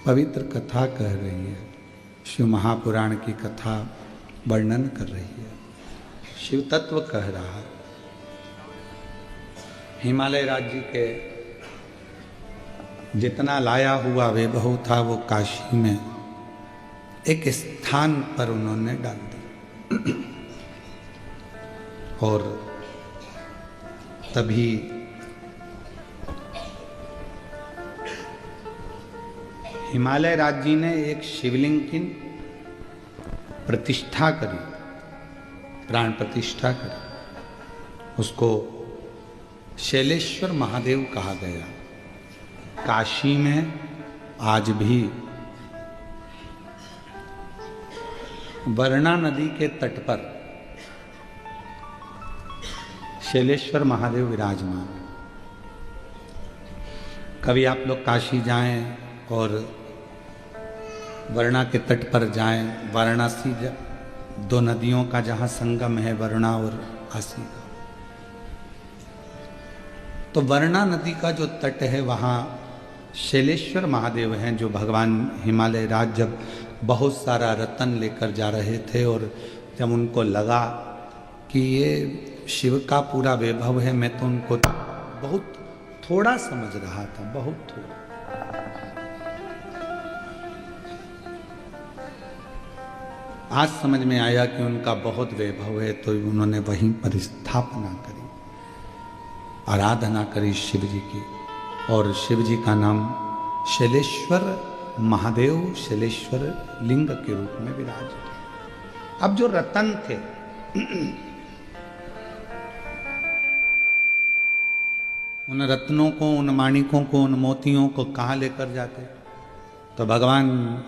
पवित्र कथा कह रही है, शिव महापुराण की कथा वर्णन कर रही है, शिव तत्व कह रहा। हिमालय राज्य के जितना लाया हुआ वैभव था वो काशी में एक स्थान पर उन्होंने डाल दिया। और तभी हिमालय राज्य ने एक शिवलिंग की प्रतिष्ठा करी, प्राण प्रतिष्ठा करी। उसको शैलेश्वर महादेव कहा गया। काशी में आज भी वरना नदी के तट पर शैलेश्वर महादेव विराजमान। कभी आप लोग काशी जाएं और वरुणा के तट पर जाएं, वाराणसी, दो नदियों का जहाँ संगम है, वरुणा और आसी का, तो वरुणा नदी का जो तट है वहाँ शैलेश्वर महादेव हैं, जो भगवान हिमालय राज जब बहुत सारा रतन लेकर जा रहे थे और जब उनको लगा कि ये शिव का पूरा वैभव है, मैं तो उनको बहुत थोड़ा समझ रहा था, बहुत थोड़ा। आज समझ में आया कि उनका बहुत वैभव है, तो उन्होंने वहीं पर स्थापना करी, आराधना करी शिव जी की। और शिव जी का नाम शैलेश्वर महादेव, शैलेश्वर लिंग के रूप में विराज। अब जो रतन थे उन रत्नों को, उन माणिकों को, उन मोतियों को कहाँ लेकर जाते? तो भगवान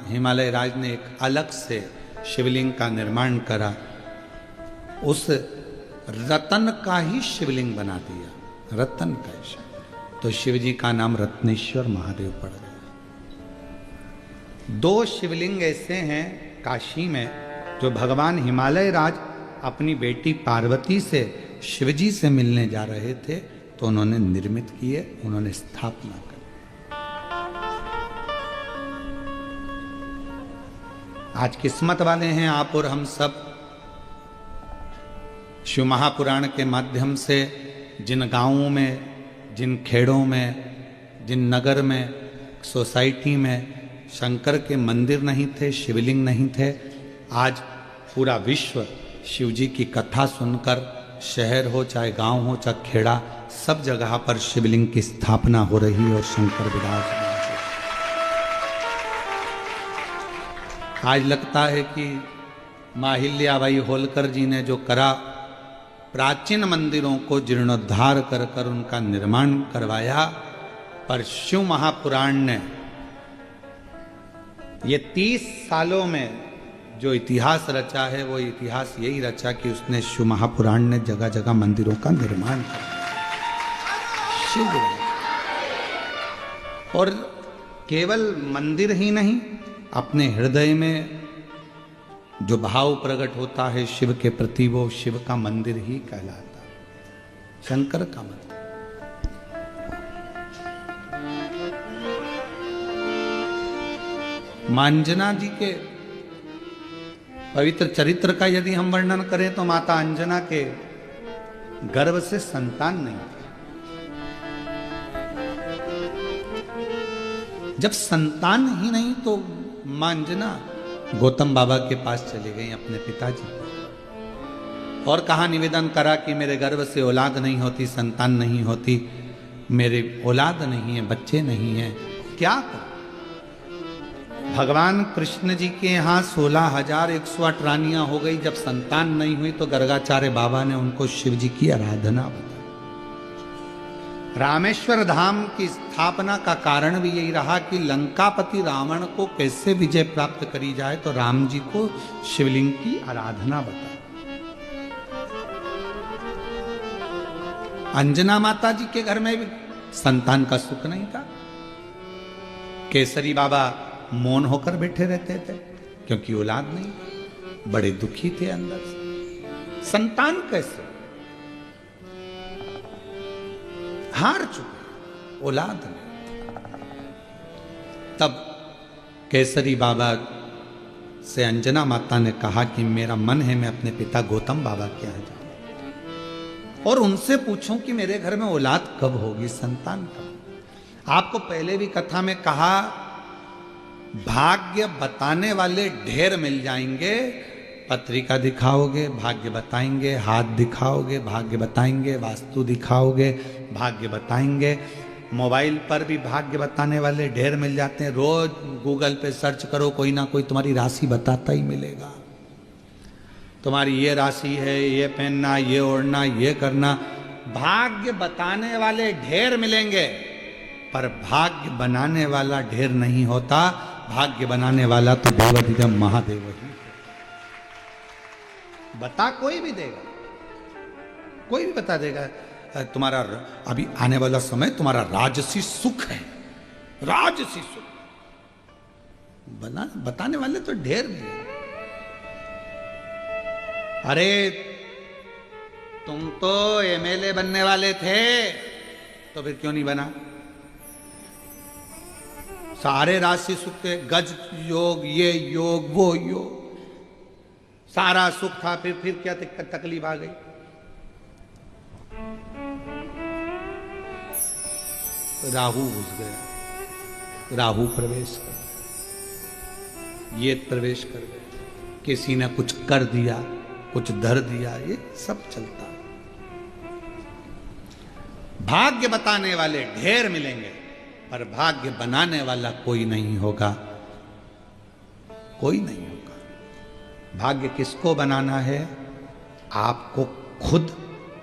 हिमालय राज ने एक अलग से शिवलिंग का निर्माण करा, उस रतन का ही शिवलिंग बना दिया, रतन का ही। तो शिव जी का नाम रत्नेश्वर महादेव पड़ गया। 2 शिवलिंग ऐसे हैं काशी में जो भगवान हिमालय राज अपनी बेटी पार्वती से शिवजी से मिलने जा रहे थे तो उन्होंने निर्मित किए, उन्होंने स्थापना की। आज किस्मत वाले हैं आप और हम सब, शिव महापुराण के माध्यम से जिन गांवों में, जिन खेड़ों में, जिन नगर में, सोसाइटी में शंकर के मंदिर नहीं थे, शिवलिंग नहीं थे, आज पूरा विश्व शिव जी की कथा सुनकर, शहर हो चाहे गांव हो चाहे खेड़ा, सब जगह पर शिवलिंग की स्थापना हो रही और शंकर विराजमान। आज लगता है कि माहिल्याबाई होलकर जी ने जो करा, प्राचीन मंदिरों को जीर्णोद्धार कर कर उनका निर्माण करवाया, पर शिव महापुराण ने ये 30 सालों में जो इतिहास रचा है वो इतिहास यही रचा कि उसने शिव महापुराण ने जगह जगह मंदिरों का निर्माण किया। शिव और केवल मंदिर ही नहीं, अपने हृदय में जो भाव प्रकट होता है शिव के प्रति वो शिव का मंदिर ही कहलाता है, शंकर का मंदिर। मांजना जी के पवित्र चरित्र का यदि हम वर्णन करें तो माता अंजना के गर्भ से संतान नहीं थी। जब संतान ही नहीं तो मां अंजना गौतम बाबा के पास चली गई अपने पिताजी, और कहा, निवेदन करा कि मेरे गर्भ से औलाद नहीं होती, संतान नहीं होती, मेरे औलाद नहीं है, बच्चे नहीं हैं, क्या करूं? भगवान कृष्ण जी के यहाँ 16,108 रानियां हो गई। जब संतान नहीं हुई तो गर्गाचार्य बाबा ने उनको शिव जी की आराधना बताई। रामेश्वर धाम की स्थापना का कारण भी यही रहा कि लंकापति रावण को कैसे विजय प्राप्त करी जाए, तो राम जी को शिवलिंग की आराधना बताई। अंजना माता जी के घर में भी संतान का सुख नहीं था। केसरी बाबा मौन होकर बैठे रहते थे क्योंकि औलाद नहीं, बड़े दुखी थे अंदर से। संतान कैसे? हार चुके, औलाद नहीं। तब केसरी बाबा से अंजना माता ने कहा कि मेरा मन है मैं अपने पिता गौतम बाबा के यहाँ जाऊं और उनसे पूछूं कि मेरे घर में औलाद कब होगी, संतान कब। आपको पहले भी कथा में कहा, भाग्य बताने वाले ढेर मिल जाएंगे। पत्रिका दिखाओगे, भाग्य बताएंगे, हाथ दिखाओगे, भाग्य बताएंगे, वास्तु दिखाओगे, भाग्य बताएंगे। मोबाइल पर भी भाग्य बताने वाले ढेर मिल जाते हैं। रोज गूगल पे सर्च करो, कोई ना कोई तुम्हारी राशि बताता ही मिलेगा। तुम्हारी ये राशि है, ये पहनना, ये ओढ़ना, ये करना। भाग्य बताने वाले ढेर मिलेंगे, पर भाग्य बनाने वाला ढेर नहीं होता। भाग्य बनाने वाला तो देवाधिदेव महादेव ही। बता कोई भी देगा, कोई भी बता देगा, तुम्हारा अभी आने वाला समय तुम्हारा राजसी सुख है, राजसी सुख। बताने वाले तो ढेर मिले। अरे तुम तो एमएलए बनने वाले थे, तो फिर क्यों नहीं बना? सारे राशि सुख थे, गज योग, ये योग, वो योग, सारा सुख था। फिर क्या तकलीफ आ गई? राहु घुस गया, राहु प्रवेश कर, ये प्रवेश कर गए, किसी ने कुछ कर दिया, कुछ धर दिया, ये सब चलता। भाग्य बताने वाले ढेर मिलेंगे, पर भाग्य बनाने वाला कोई नहीं होगा, कोई नहीं होगा। भाग्य किसको बनाना है? आपको खुद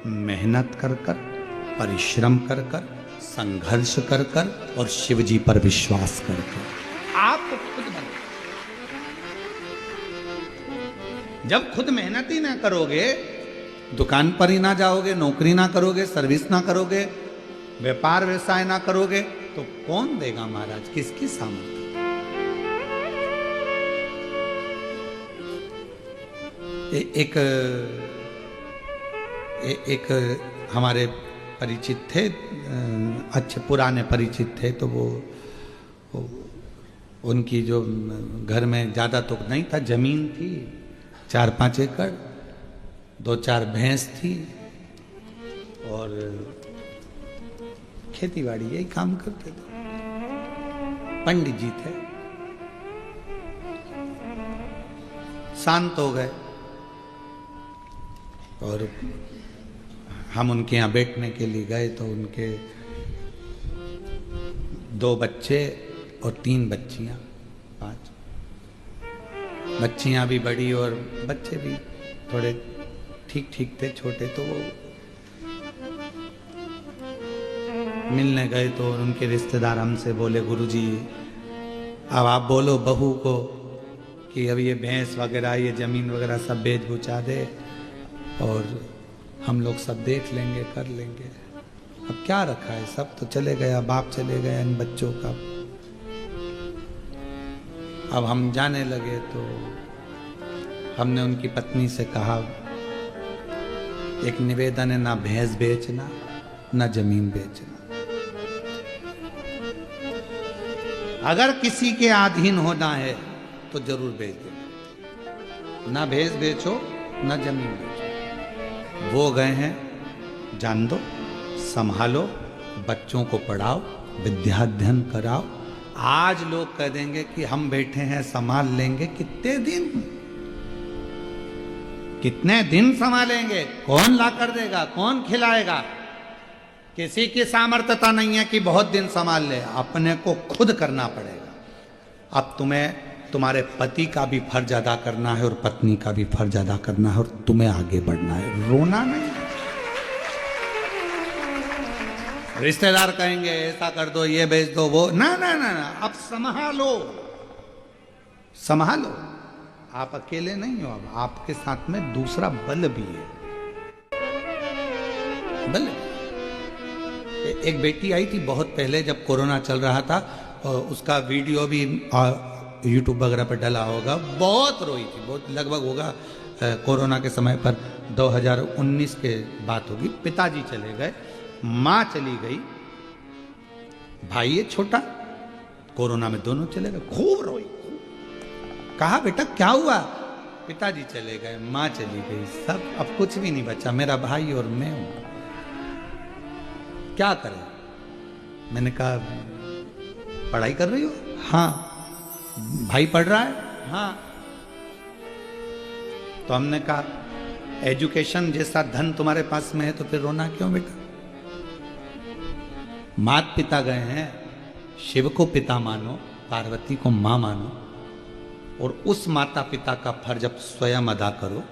मेहनत कर कर, परिश्रम कर कर, संघर्ष कर कर और शिव जी पर विश्वास कर कर। आप खुद बनो। जब खुद मेहनत ही ना करोगे, दुकान पर ही ना जाओगे, नौकरी ना करोगे, सर्विस ना करोगे, व्यापार व्यवसाय ना करोगे, तो कौन देगा महाराज? किसकी सामर्थ्य? एक हमारे परिचित थे, अच्छे पुराने परिचित थे, तो वो उनकी जो घर में ज़्यादा तो नहीं था, जमीन थी 4-5 एकड़, 2-4 भैंस थी और खेती बाड़ी यही काम करते थे। पंडित जी थे, शांत हो गए और हम उनके यहाँ बैठने के लिए गए तो उनके 2 बच्चे और 3 बच्चियां, 5 बच्चियां भी बड़ी और बच्चे भी थोड़े ठीक ठीक थे, छोटे। तो वो मिलने गए तो उनके रिश्तेदार हमसे बोले, गुरुजी अब आप बोलो बहू को कि अब ये भैंस वगैरह, ये जमीन वगैरह सब बेच बुचा दे और हम लोग सब देख लेंगे, कर लेंगे। अब क्या रखा है, सब तो चले गया, बाप चले गया इन बच्चों का। अब हम जाने लगे तो हमने उनकी पत्नी से कहा, एक निवेदन है, ना भैंस बेचना ना जमीन बेचना। अगर किसी के अधीन होना है तो जरूर बेच दो, ना भैंस बेचो ना जमीन बेचो। वो गए हैं, जान दो, संभालो, बच्चों को पढ़ाओ, विद्याध्ययन कराओ। आज लोग कह देंगे कि हम बैठे हैं संभाल लेंगे, कितने दिन संभालेंगे? कौन ला कर देगा, कौन खिलाएगा? किसी की सामर्थ्यता नहीं है कि बहुत दिन संभाल ले, अपने को खुद करना पड़ेगा। अब तुम्हें तुम्हारे पति का भी फर्ज अदा करना है और पत्नी का भी फर्ज अदा करना है और तुम्हें आगे बढ़ना है, रोना नहीं। रिश्तेदार कहेंगे ऐसा कर दो, ये बेच दो, वो ना ना ना ना, अब संभालो, संभालो। आप अकेले नहीं हो, अब आपके साथ में दूसरा बल भी है, बल। एक बेटी आई थी बहुत पहले, जब कोरोना चल रहा था, और उसका वीडियो भी यूट्यूब वगैरह पर डला होगा। बहुत रोई थी, बहुत, लगभग होगा कोरोना के समय पर 2019 के बात होगी। पिताजी चले गए, माँ चली गई, भाई है छोटा, कोरोना में दोनों चले गए। खूब रोई, कहा बेटा क्या हुआ? पिताजी चले गए, माँ चली गई, सब, अब कुछ भी नहीं बचा, मेरा भाई और मैं हूं, क्या करें? मैंने कहा पढ़ाई कर रही हो? हाँ। भाई पढ़ रहा है? हाँ। तो हमने कहा एजुकेशन जैसा धन तुम्हारे पास में है तो फिर रोना क्यों बेटा? माता पिता गए हैं, शिव को पिता मानो, पार्वती को मां मानो, और उस माता पिता का फर्ज अब स्वयं अदा करो।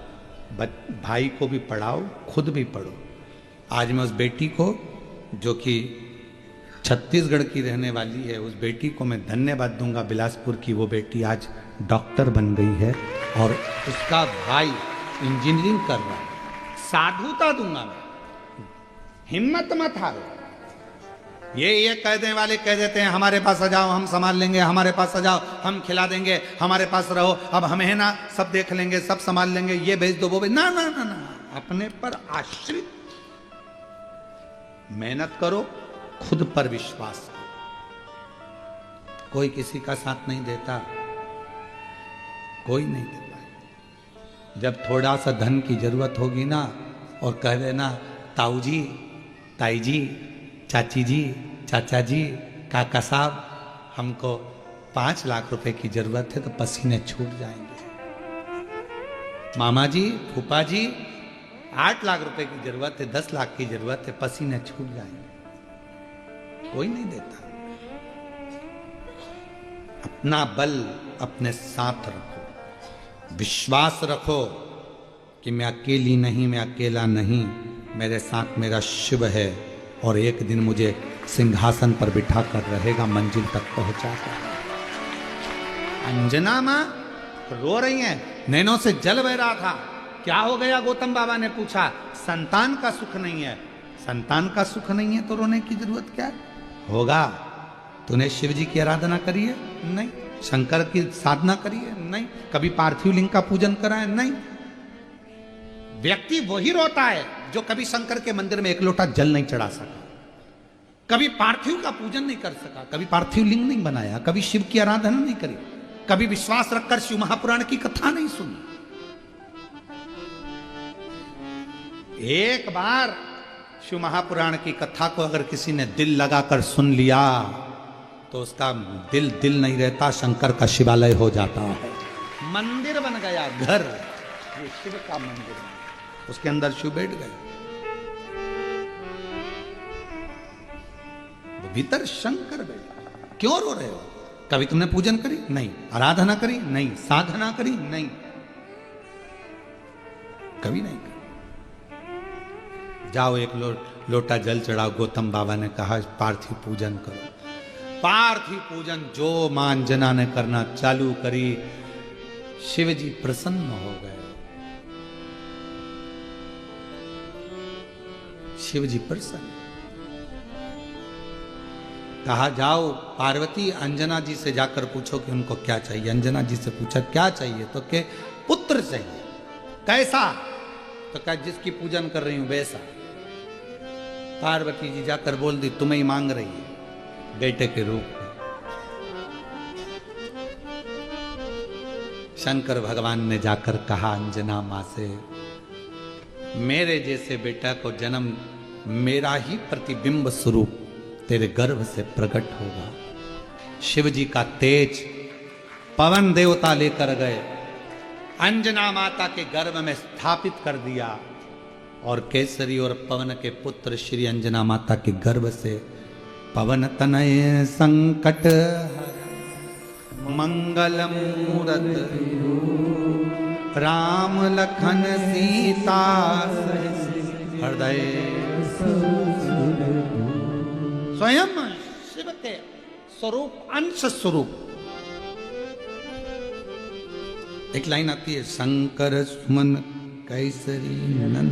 भाई को भी पढ़ाओ, खुद भी पढ़ो। आज मैं उस बेटी को, जो कि छत्तीसगढ़ की रहने वाली है, उस बेटी को मैं धन्यवाद दूंगा, बिलासपुर की वो बेटी आज डॉक्टर बन गई है और उसका भाई इंजीनियरिंग कर रहा है। साधुता दूंगा मैं, हिम्मत मत हारो। ये कहने वाले कह देते हैं हमारे पास आ जाओ, हम संभाल लेंगे, हमारे पास आ जाओ, हम खिला देंगे, हमारे पास रहो, अब हमें है ना, सब देख लेंगे, सब संभाल लेंगे, ये भेज दो, वो भेज, ना ना ना ना, अपने पर आश्रित। मेहनत करो, खुद पर विश्वास करो। कोई किसी का साथ नहीं देता, कोई नहीं देता। जब थोड़ा सा धन की जरूरत होगी ना, और कह देना ताऊ जी, ताई जी, चाची जी, चाचा जी, काका साहब, हमको 5 लाख रुपए की जरूरत है, तो पसीने छूट जाएंगे। मामा जी, फूफा जी, 8 लाख रुपए की जरूरत है, 10 लाख की जरूरत है, पसीने छूट जाएंगे। कोई नहीं देता। अपना बल अपने साथ रखो, विश्वास रखो कि मैं अकेली नहीं, मैं अकेला नहीं, मेरे साथ मेरा शिव है, और एक दिन मुझे सिंहासन पर बिठा कर रहेगा, मंजिल तक पहुंचाकर। अंजना मां रो रही हैं, नैनों से जल बह रहा था। क्या हो गया? गौतम बाबा ने पूछा। संतान का सुख नहीं है। संतान का सुख नहीं है तो रोने की जरूरत क्या है? होगा। तूने शिव जी की आराधना करी है? नहीं। शंकर की साधना करी है? नहीं। कभी पार्थिव लिंग का पूजन करा है? नहीं। व्यक्ति वही रोता है जो कभी शंकर के मंदिर में एक लोटा जल नहीं चढ़ा सका, कभी पार्थिव का पूजन नहीं कर सका, कभी पार्थिव लिंग नहीं बनाया, कभी शिव की आराधना नहीं करी, कभी विश्वास रखकर शिव महापुराण की कथा नहीं सुनी। एक बार शिव महापुराण की कथा को अगर किसी ने दिल लगाकर सुन लिया तो उसका दिल दिल नहीं रहता, शंकर का शिवालय हो जाता है। मंदिर बन गया, घर, ये शिव का मंदिर, उसके अंदर शिव बैठ गए, भीतर शंकर बैठा। क्यों रो रहे हो? कभी तुमने पूजन करी? नहीं। आराधना करी? नहीं। साधना करी? नहीं। कभी नहीं करी। जाओ एक लोटा जल चढ़ाओ। गौतम बाबा ने कहा पार्थिव पूजन करो। पार्थिव पूजन जो मां अंजना ने करना चालू करी, शिव जी प्रसन्न हो गए। शिव जी प्रसन्न। कहा जाओ पार्वती अंजना जी से जाकर पूछो कि उनको क्या चाहिए। अंजना जी से पूछा क्या चाहिए? तो के पुत्र चाहिए। कैसा? तो कहा जिसकी पूजन कर रही हूं वैसा। पार्वती जी जाकर बोल दी तुम्हें ही मांग रही है बेटे के रूप में। शंकर भगवान ने जाकर कहा अंजना मां से मेरे जैसे बेटा को जन्म मेरा ही प्रतिबिंब स्वरूप तेरे गर्भ से प्रकट होगा। शिव जी का तेज पवन देवता लेकर गए, अंजना माता के गर्भ में स्थापित कर दिया और केसरी और पवन के पुत्र श्री अंजना माता के गर्भ से पवन तनय संकट मंगल मूरत राम लखन सीता हृदय। स्वयं शिव के स्वरूप, अंश स्वरूप। एक लाइन आती है शंकर सुमन कैसरी नंदन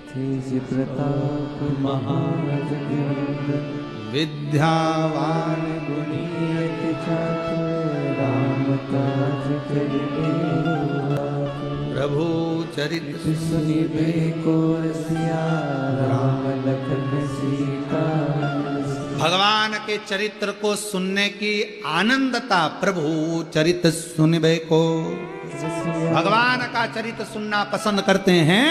तेज प्रताप महाजगवंदन विद्यावान गुणियति चातुर राम काज करिबे प्रभु चरित सुनिबे को रसिया राम लखन सीता। भगवान के चरित्र को सुनने की आनंदता, प्रभु चरित सुनिबे को। भगवान का चरित्र सुनना पसंद करते हैं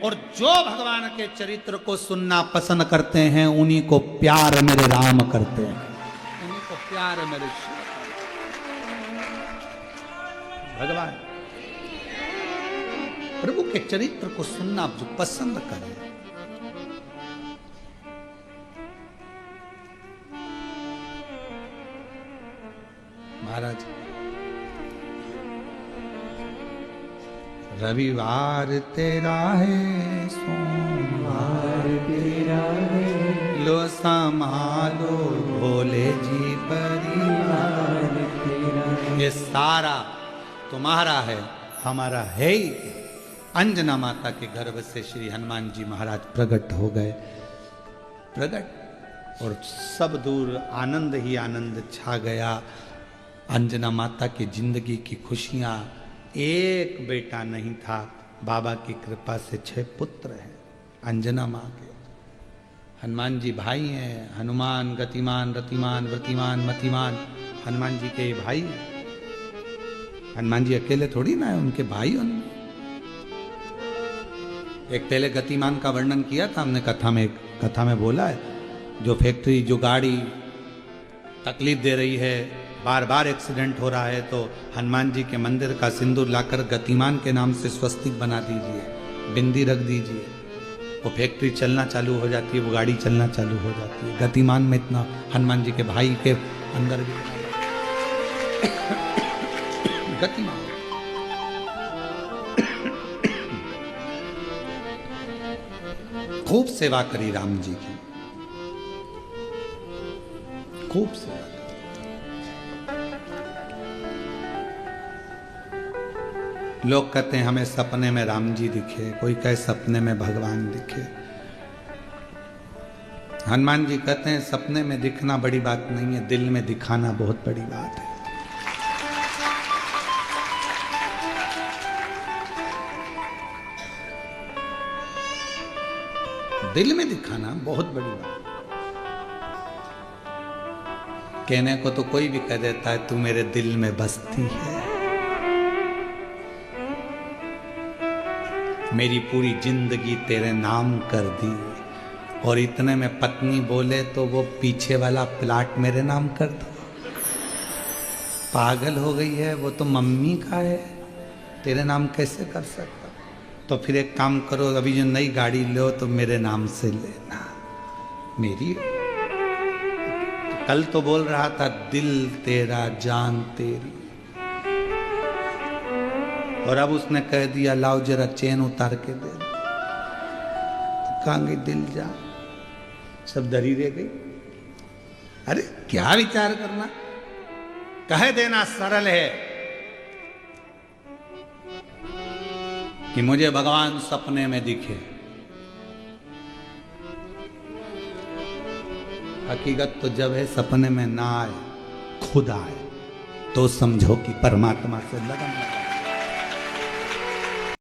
और जो भगवान के चरित्र को सुनना पसंद करते हैं उन्हीं को प्यार मेरे राम करते हैं, उन्हीं को प्यार मेरे शिव। भगवान प्रभु के चरित्र को सुनना जो पसंद करें। महाराज रविवार तेरा है सोमवार तेरा है लो संभालो भोले जी परिवार तेरा है। ये सारा तुम्हारा है, हमारा है ही। अंजना माता के गर्भ से श्री हनुमान जी महाराज प्रकट हो गए, प्रकट, और सब दूर आनंद ही आनंद छा गया। अंजना माता की जिंदगी की खुशियां, एक बेटा नहीं था, बाबा की कृपा से 6 पुत्र हैं अंजना माँ के। हनुमान जी भाई हैं, हनुमान गतिमान रतिमान व्रतिमान मतिमान, हनुमान जी के भाई हैं। हनुमान जी अकेले थोड़ी ना है, उनके भाई उनमें। एक पहले गतिमान का वर्णन किया था हमने कथा में बोला है, जो फैक्ट्री, जो गाड़ी तकलीफ दे रही है, बार बार एक्सीडेंट हो रहा है, तो हनुमान जी के मंदिर का सिंदूर लाकर गतिमान के नाम से स्वस्तिक बना दीजिए, बिंदी रख दीजिए, वो फैक्ट्री चलना चालू हो जाती है, वो गाड़ी चलना चालू हो जाती है। गतिमान में इतना हनुमान जी के भाई के अंदर भी गतिमान। खूब सेवा करी राम जी की, खूब सेवा करी। लोग कहते हैं हमें सपने में राम जी दिखे, कोई कहे सपने में भगवान दिखे। हनुमान जी कहते हैं सपने में दिखना बड़ी बात नहीं है, दिल में दिखाना बहुत बड़ी बात है। दिल में दिखाना बहुत बड़ी बात। कहने को तो कोई भी कह देता है तू मेरे दिल में बसती है, मेरी पूरी जिंदगी तेरे नाम कर दी, और इतने में पत्नी बोले तो वो पीछे वाला प्लाट मेरे नाम कर दो। पागल हो गई है, वो तो मम्मी का है, तेरे नाम कैसे कर सकता? तो फिर एक काम करो, अभी जो नई गाड़ी लो तो मेरे नाम से लेना, मेरी। कल तो बोल रहा था दिल तेरा जान तेरी, और अब उसने कह दिया लाओ जरा चेन उतार के दे। तो कहांगे दिल जा, सब डरी रह गई। अरे क्या विचार करना, कह देना सरल है कि मुझे भगवान सपने में दिखे। हकीकत तो जब है सपने में ना आए, खुद आए, तो समझो कि परमात्मा से लगन लगा।